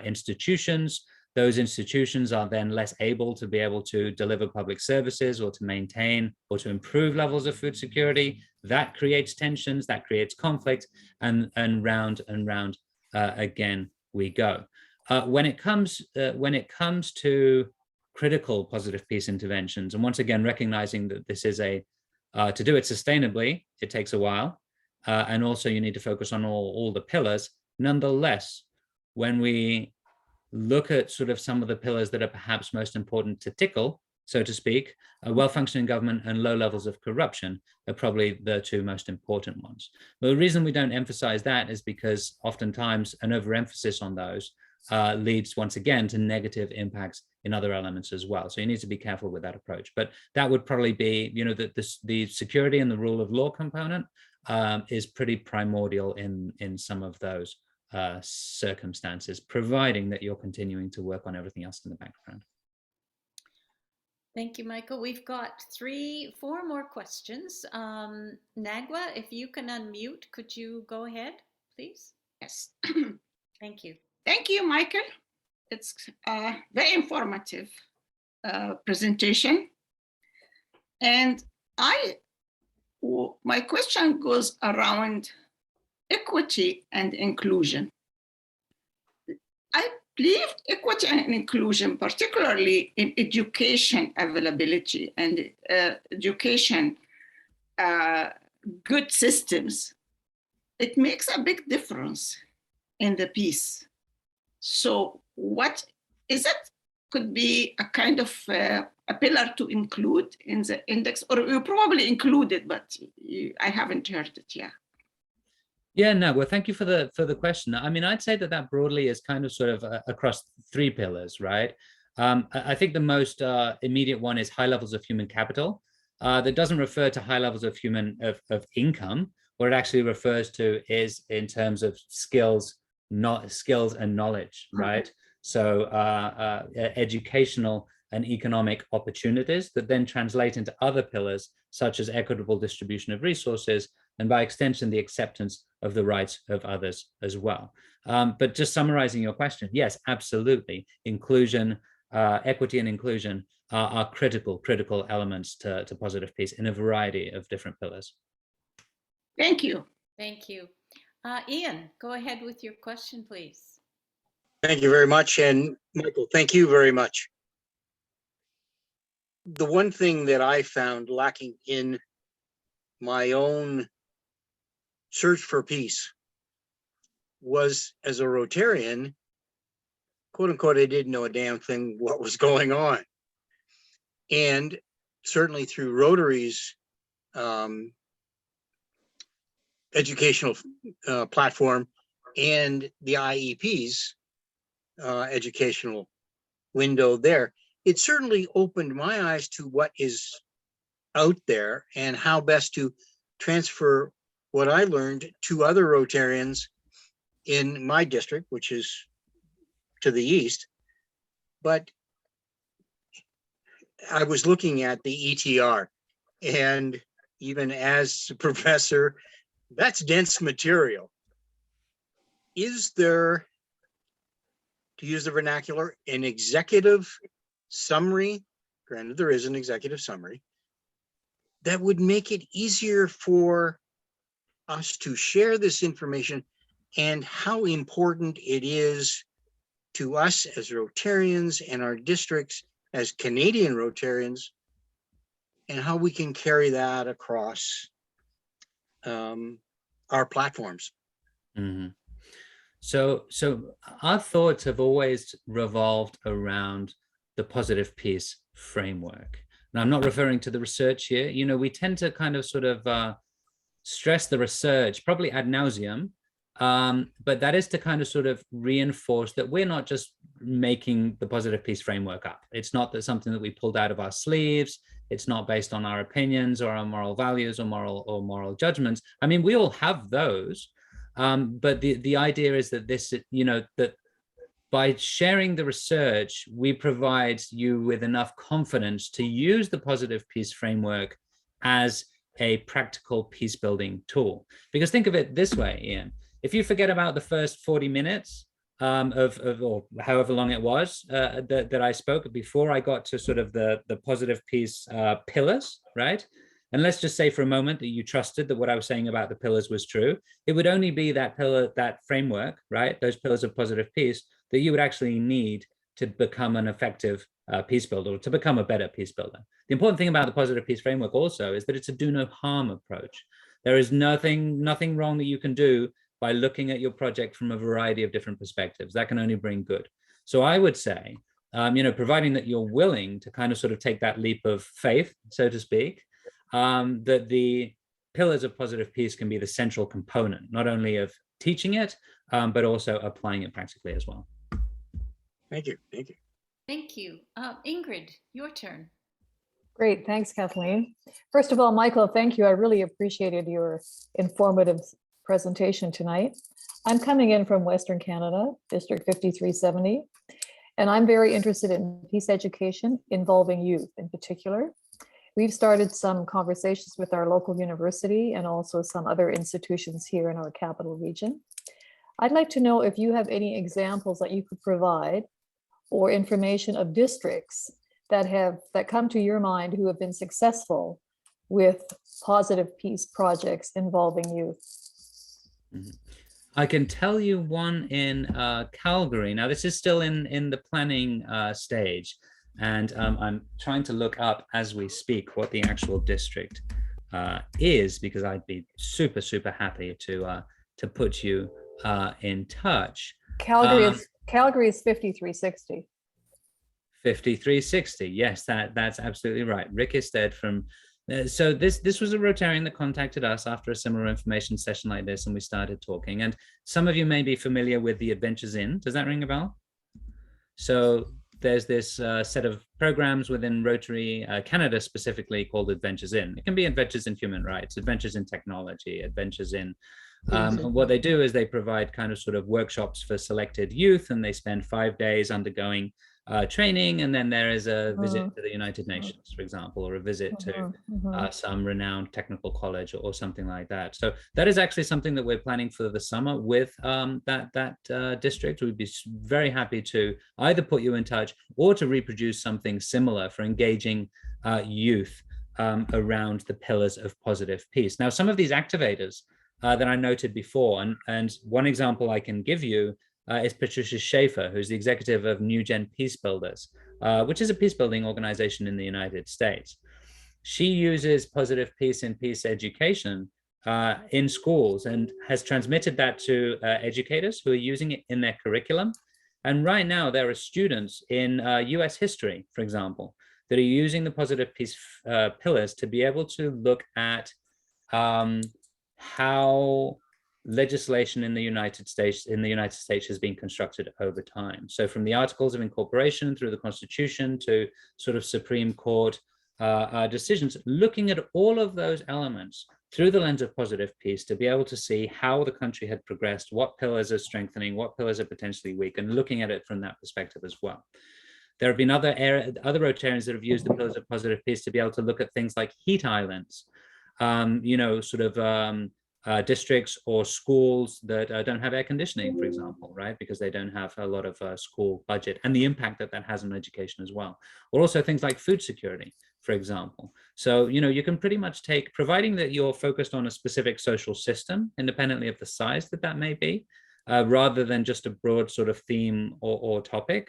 institutions. Those institutions are then less able to deliver public services or to maintain or to improve levels of food security. That creates tensions, that creates conflict, and round and round again we go. When it comes to critical positive peace interventions, and once again recognizing that this is to do it sustainably, it takes a while, and also you need to focus on all the pillars. Nonetheless, when we look at sort of some of the pillars that are perhaps most important to tickle, so to speak, a well-functioning government and low levels of corruption are probably the two most important ones. But the reason we don't emphasize that is because oftentimes an overemphasis on those leads once again to negative impacts in other elements as well. So you need to be careful with that approach. But that would probably be, the security and the rule of law component is pretty primordial in some of those circumstances, providing that you're continuing to work on everything else in the background. Thank you, Michael. We've got 4 more questions. Nagwa, if you can unmute, could you go ahead, please? Yes. Thank you. Thank you, Michael. It's a very informative presentation. And my question goes around equity and inclusion. I believe equity and inclusion, particularly in education availability and education good systems, it makes a big difference in the peace. So what is it? Could be a kind of a pillar to include in the index, or you probably include it, but I haven't heard it yet. Yeah, no, well, thank you for the question. I mean, I'd say that broadly is kind of sort of across 3 pillars, right? I think the most immediate one is high levels of human capital. That doesn't refer to high levels of income. What it actually refers to is in terms of skills and knowledge, right? So educational and economic opportunities that then translate into other pillars, such as equitable distribution of resources, and by extension, the acceptance of the rights of others as well. But just summarizing your question, yes, absolutely. Inclusion, equity and inclusion are critical elements to positive peace in a variety of different pillars. Thank you. Thank you. Ian, go ahead with your question, please. Thank you very much. And Michael, thank you very much. The one thing that I found lacking in my own search for peace was, as a Rotarian, quote unquote, I didn't know a damn thing what was going on. And certainly through Rotary's educational platform and the IEP's educational window there, it certainly opened my eyes to what is out there and how best to transfer what I learned to other Rotarians in my district, which is to the east. But I was looking at the ETR, and even as a professor, that's dense material. Is there, to use the vernacular, an executive summary? Granted, there is an executive summary that would make it easier for us to share this information and how important it is to us as Rotarians and our districts as Canadian Rotarians, and how we can carry that across our platforms. Mm-hmm. So our thoughts have always revolved around the positive peace framework. Now, I'm not referring to the research here. You know, we tend to kind of sort of stress the research, probably ad nauseum, But that is to kind of sort of reinforce that we're not just making the positive peace framework up. It's not that something that we pulled out of our sleeves. It's not based on our opinions or our moral values or moral judgments. I mean, we all have those, but the idea is that this, that by sharing the research, we provide you with enough confidence to use the positive peace framework as a practical peace building tool. Because think of it this way, Ian. If you forget about the first 40 minutes or however long it was that I spoke before I got to sort of the positive peace pillars, right? And let's just say for a moment that you trusted that what I was saying about the pillars was true. It would only be that pillar, that framework, right? Those pillars of positive peace that you would actually need to become an effective peace builder, to become a better peace builder. The important thing about the positive peace framework also is that it's a do no harm approach. There is nothing wrong that you can do by looking at your project from a variety of different perspectives. That can only bring good. So I would say, providing that you're willing to kind of sort of take that leap of faith, so to speak, that the pillars of positive peace can be the central component, not only of teaching it, but also applying it practically as well. Thank you. Thank you. Thank you. Ingrid, your turn. Great, thanks, Kathleen. First of all, Michael, thank you. I really appreciated your informative presentation tonight. I'm coming in from Western Canada, District 5370, and I'm very interested in peace education involving youth in particular. We've started some conversations with our local university and also some other institutions here in our capital region. I'd like to know if you have any examples that you could provide or information of districts that come to your mind who have been successful with positive peace projects involving youth. I can tell you one in Calgary. Now, this is still in the planning stage, and I'm trying to look up as we speak what the actual district is, because I'd be super happy to put you in touch. Calgary is 5360. 5360. Yes, that's absolutely right. Rick Isted from. So this was a Rotarian that contacted us after a similar information session like this, and we started talking. And some of you may be familiar with the Adventures Inn. Does that ring a bell? So there's this set of programs within Rotary Canada specifically called Adventures Inn. It can be Adventures in Human Rights, Adventures in Technology, Adventures in. And what they do is they provide kind of sort of workshops for selected youth, and they spend 5 days undergoing training, and then there is a visit to the United Nations, for example, or a visit to some renowned technical college or something like that. So that is actually something that we're planning for the summer with that district. We'd be very happy to either put you in touch or to reproduce something similar for engaging youth around the pillars of positive peace. Now, some of these activators that I noted before, and one example I can give you is Patricia Schaefer, who's the executive of New Gen Peace Builders, which is a peace building organization in the United States. She uses positive peace and peace education in schools and has transmitted that to educators who are using it in their curriculum. And right now there are students in US history, for example, that are using the positive peace pillars to be able to look at how legislation in the United States has been constructed over time. So from the Articles of Incorporation through the Constitution to sort of Supreme Court decisions, looking at all of those elements through the lens of positive peace to be able to see how the country had progressed, what pillars are strengthening, what pillars are potentially weak, and looking at it from that perspective as well. There have been other Rotarians that have used the pillars of positive peace to be able to look at things like heat islands, districts or schools that don't have air conditioning, for example, right? Because they don't have a lot of school budget, and the impact that has on education as well. Or also things like food security, for example. So, you can pretty much take, providing that you're focused on a specific social system, independently of the size that may be, rather than just a broad sort of theme or topic.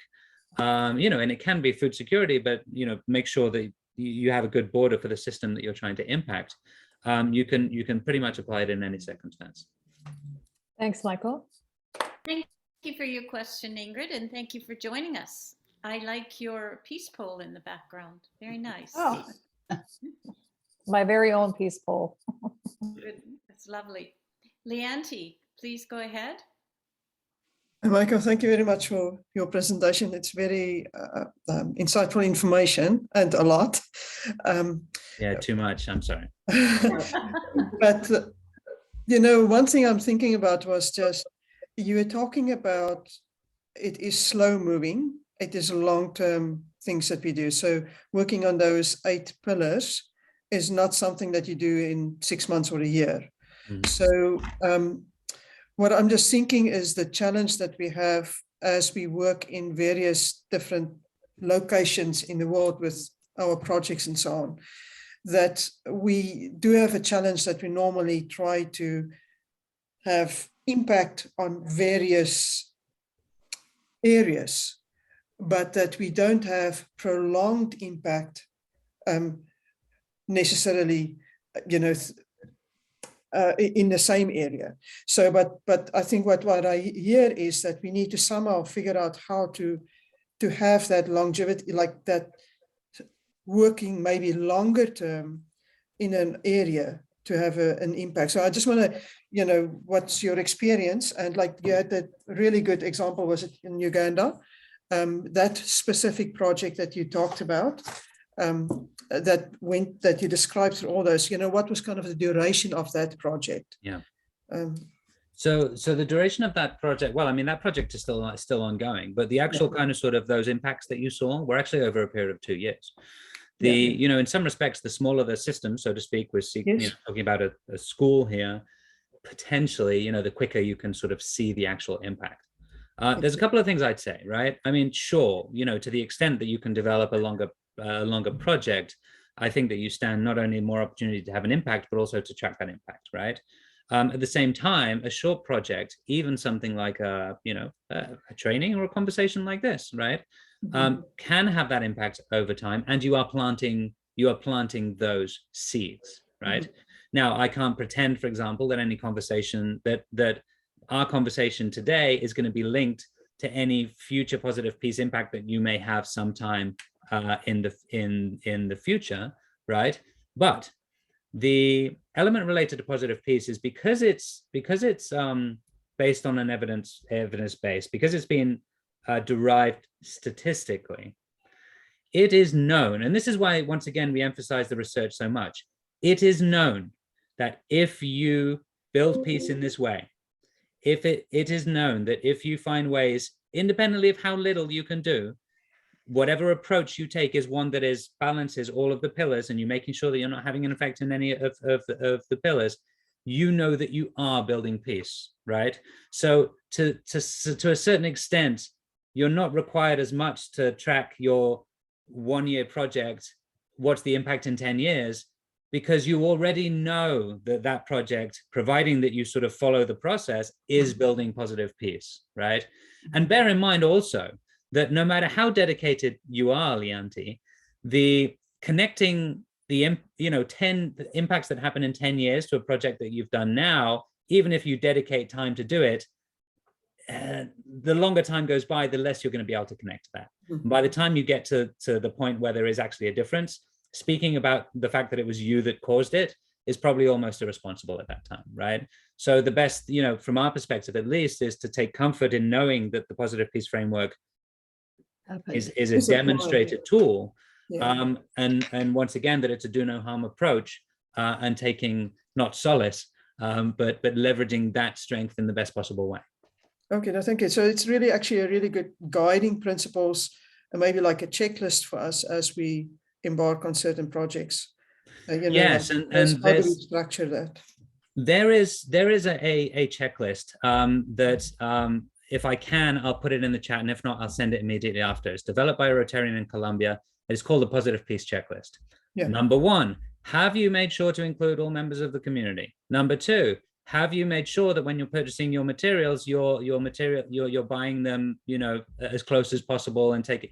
And it can be food security, but, make sure that you have a good border for the system that you're trying to impact. You can pretty much apply it in any circumstance. Thanks, Michael. Thank you for your question, Ingrid, and thank you for joining us. I like your peace pole in the background. Very nice. Oh, my very own peace pole. Good. That's lovely. Leanti, please go ahead. Michael, thank you very much for your presentation. It's very insightful information and a lot. Yeah, too much. I'm sorry. But, you know, one thing I'm thinking about was just, you were talking about it is slow moving. It is long-term things that we do. So working on those 8 pillars is not something that you do in 6 months or a year. Mhm. So what I'm just thinking is the challenge that we have as we work in various different locations in the world with our projects and so on, that we do have a challenge that we normally try to have impact on various areas, but that we don't have prolonged impact necessarily, you know, in the same area. So, but I think what I hear is that we need to somehow figure out how to have that longevity, like that working maybe longer term in an area to have an impact. So I just want to, you know, what's your experience? And like you had that really good example, was it in Uganda? That specific project that you talked about, that you described through all those, you know, what was kind of the duration of that project? Yeah. So the duration of that project, well, I mean, that project is still ongoing, but the actual kind of sort of those impacts that you saw were actually over a period of 2 years. You know, in some respects, the smaller the system, so to speak, we're you know, talking about a school here, potentially, you know, the quicker you can sort of see the actual impact. There's a couple of things I'd say, right? I mean, sure, you know, to the extent that you can develop a longer project, I think that you stand not only more opportunity to have an impact, but also to track that impact, right? At the same time, a short project, even something like a training or a conversation like this, right, can have that impact over time, and you are planting those seeds, right? Now, I can't pretend, for example, that any conversation that our conversation today is going to be linked to any future positive peace impact that you may have sometime in the future, right? But the element related to positive peace is because it's based on an evidence base, because it's been derived statistically, it is known, and this is why once again we emphasize the research so much. It is known that if you build peace in this way, it is known that if you find ways, independently of how little you can do, whatever approach you take is one that balances all of the pillars, and you're making sure that you're not having an effect in any of the pillars, you know that you are building peace, right? So to a certain extent, you're not required as much to track your 1-year project, what's the impact in 10 years, because you already know that project, providing that you sort of follow the process, is building positive peace, right? And bear in mind also that no matter how dedicated you are, Lianti, the connecting the 10 impacts that happen in 10 years to a project that you've done now, even if you dedicate time to do it, the longer time goes by, the less you're going to be able to connect to that. By the time you get to the point where there is actually a difference, speaking about the fact that it was you that caused it is probably almost irresponsible at that time, right? So the best, from our perspective at least, is to take comfort in knowing that the positive peace framework is a demonstrated tool, and once again that it's a do no harm approach, and taking not solace, but leveraging that strength in the best possible way. Okay, no, thank you. So it's really actually a really good guiding principles, and maybe like a checklist for us as we embark on certain projects. Yes, and how do we structure that? There is a checklist that if I can, I'll put it in the chat, and if not, I'll send it immediately after. It's developed by a Rotarian in Colombia. It's called the Positive Peace Checklist. Yeah. Number 1, have you made sure to include all members of the community? Number 2, have you made sure that when you're purchasing your materials, you're buying them, as close as possible, and take it?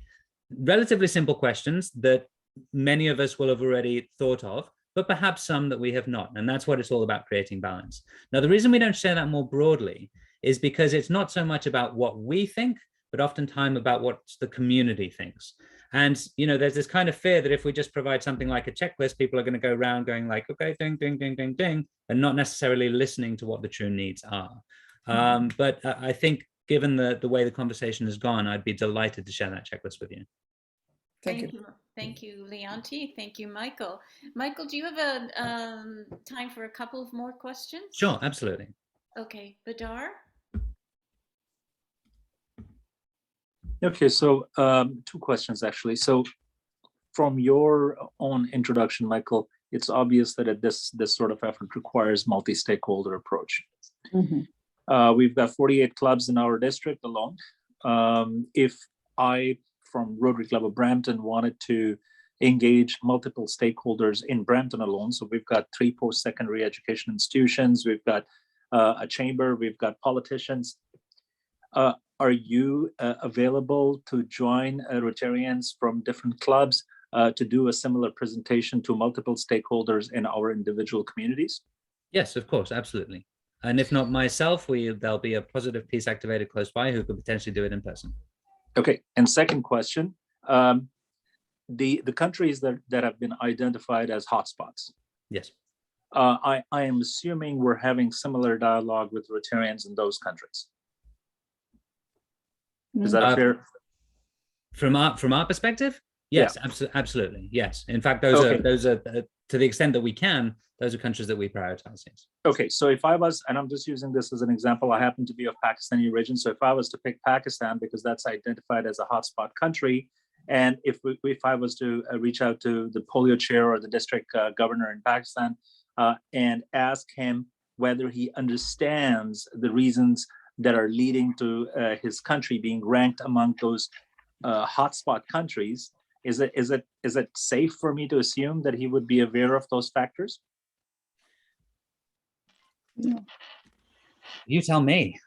Relatively simple questions that many of us will have already thought of, but perhaps some that we have not. And that's what it's all about, creating balance. Now, the reason we don't share that more broadly is because it's not so much about what we think, but oftentimes about what the community thinks. And, there's this kind of fear that if we just provide something like a checklist, people are going to go around going like, okay, ding, ding, ding, ding, ding, and not necessarily listening to what the true needs are. But I think given the way the conversation has gone, I'd be delighted to share that checklist with you. Thank you. Thank you, Leonti. Thank you, Michael. Michael, do you have a time for a couple of more questions? Sure, absolutely. Okay, Badar? Okay, so two questions actually. So from your own introduction, Michael, it's obvious that this sort of effort requires multi-stakeholder approach. We've got 48 clubs in our district alone. If I, from Rotary Club of Brampton, wanted to engage multiple stakeholders in Brampton alone, so we've got 3 post-secondary education institutions, we've got a chamber, we've got politicians. Are you available to join Rotarians from different clubs to do a similar presentation to multiple stakeholders in our individual communities? Yes, of course, absolutely. And if not myself, there'll be a positive peace activator close by who could potentially do it in person. Okay, and second question, the countries that have been identified as hotspots. Yes. I am assuming we're having similar dialogue with Rotarians in those countries. Is that fair? From our perspective, yes, yeah. Absolutely, yes. In fact, those are to the extent that we can, those are countries that we prioritize. Yes. Okay, so if I was, and I'm just using this as an example, I happen to be of Pakistani origin. So if I was to pick Pakistan because that's identified as a hotspot country, and if I was to reach out to the polio chair or the district governor in Pakistan and ask him whether he understands the reasons that are leading to his country being ranked among those hotspot countries, is it safe for me to assume that he would be aware of those factors? No. You tell me.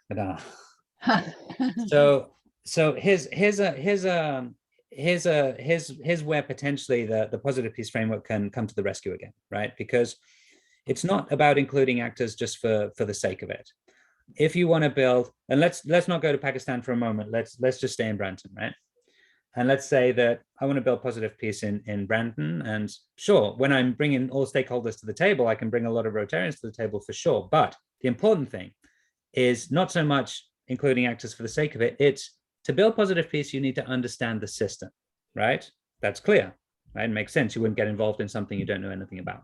So here's where potentially the positive peace framework can come to the rescue again, right? Because it's not about including actors just for the sake of it. If you want to build, and let's not go to Pakistan for a moment. Let's just stay in Brampton, right? And let's say that I want to build positive peace in Brampton. And sure, when I'm bringing all stakeholders to the table, I can bring a lot of Rotarians to the table for sure. But the important thing is not so much including actors for the sake of it. It's to build positive peace, you need to understand the system, right? That's clear, right? It makes sense. You wouldn't get involved in something you don't know anything about.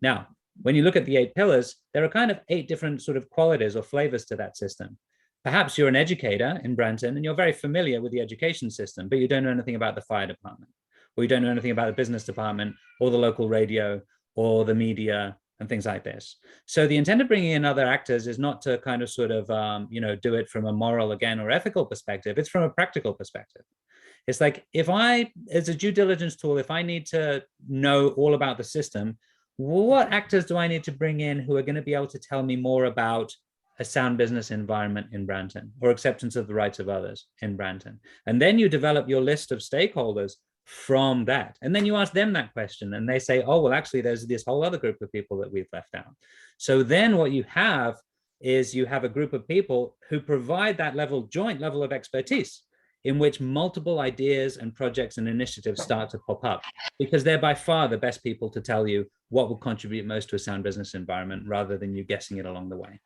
Now, when you look at the 8 pillars, there are kind of 8 different sort of qualities or flavors to that system. Perhaps you're an educator in Brampton and you're very familiar with the education system, but you don't know anything about the fire department, or you don't know anything about the business department or the local radio or the media and things like this. So the intent of bringing in other actors is not to kind of sort of, do it from a moral again or ethical perspective. It's from a practical perspective. It's like if I, as a due diligence tool, if I need to know all about the system, what actors do I need to bring in who are going to be able to tell me more about a sound business environment in Brampton or acceptance of the rights of others in Brampton? And then you develop your list of stakeholders from that. And then you ask them that question and they say, oh, well, actually, there's this whole other group of people that we've left out. So then what you have is you have a group of people who provide that joint level of expertise in which multiple ideas and projects and initiatives start to pop up, because they're by far the best people to tell you what will contribute most to a sound business environment rather than you guessing it along the way.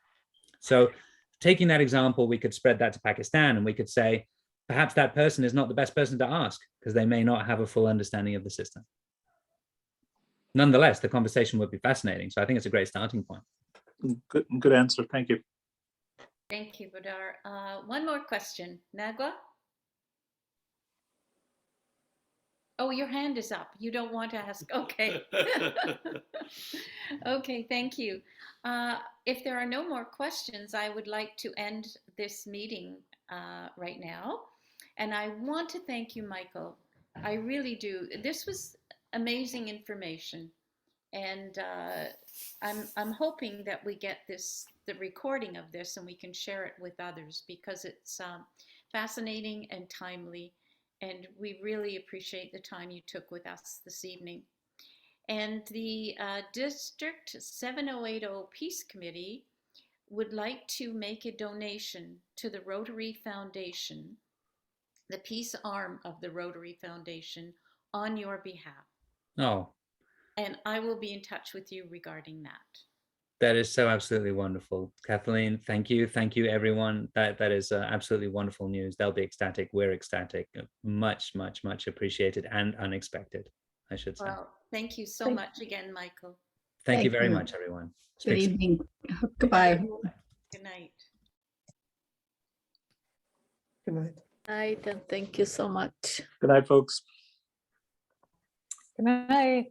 So taking that example, we could spread that to Pakistan and we could say, perhaps that person is not the best person to ask because they may not have a full understanding of the system. Nonetheless, the conversation would be fascinating. So I think it's a great starting point. Good answer. Thank you. Thank you, Badar. One more question. Nagwa? Oh, your hand is up. You don't want to ask. Okay. Okay, thank you. If there are no more questions, I would like to end this meeting right now. And I want to thank you, Michael. I really do. This was amazing information. And I'm hoping that we get the recording of this and we can share it with others because it's fascinating and timely. And we really appreciate the time you took with us this evening. And the District 7080 Peace Committee would like to make a donation to the Rotary Foundation, the peace arm of the Rotary Foundation, on your behalf. Oh. And I will be in touch with you regarding that. That is so absolutely wonderful. Kathleen, thank you. Thank you, everyone. That is absolutely wonderful news. They'll be ecstatic. We're ecstatic. Much, much, much appreciated and unexpected, I should say. Well, thank you so much again, Michael. Thank you Thank very you. much, everyone. Good Speak soon. evening. Goodbye. Good night. Good night. Night, and thank you so much. Good night, folks. Good night.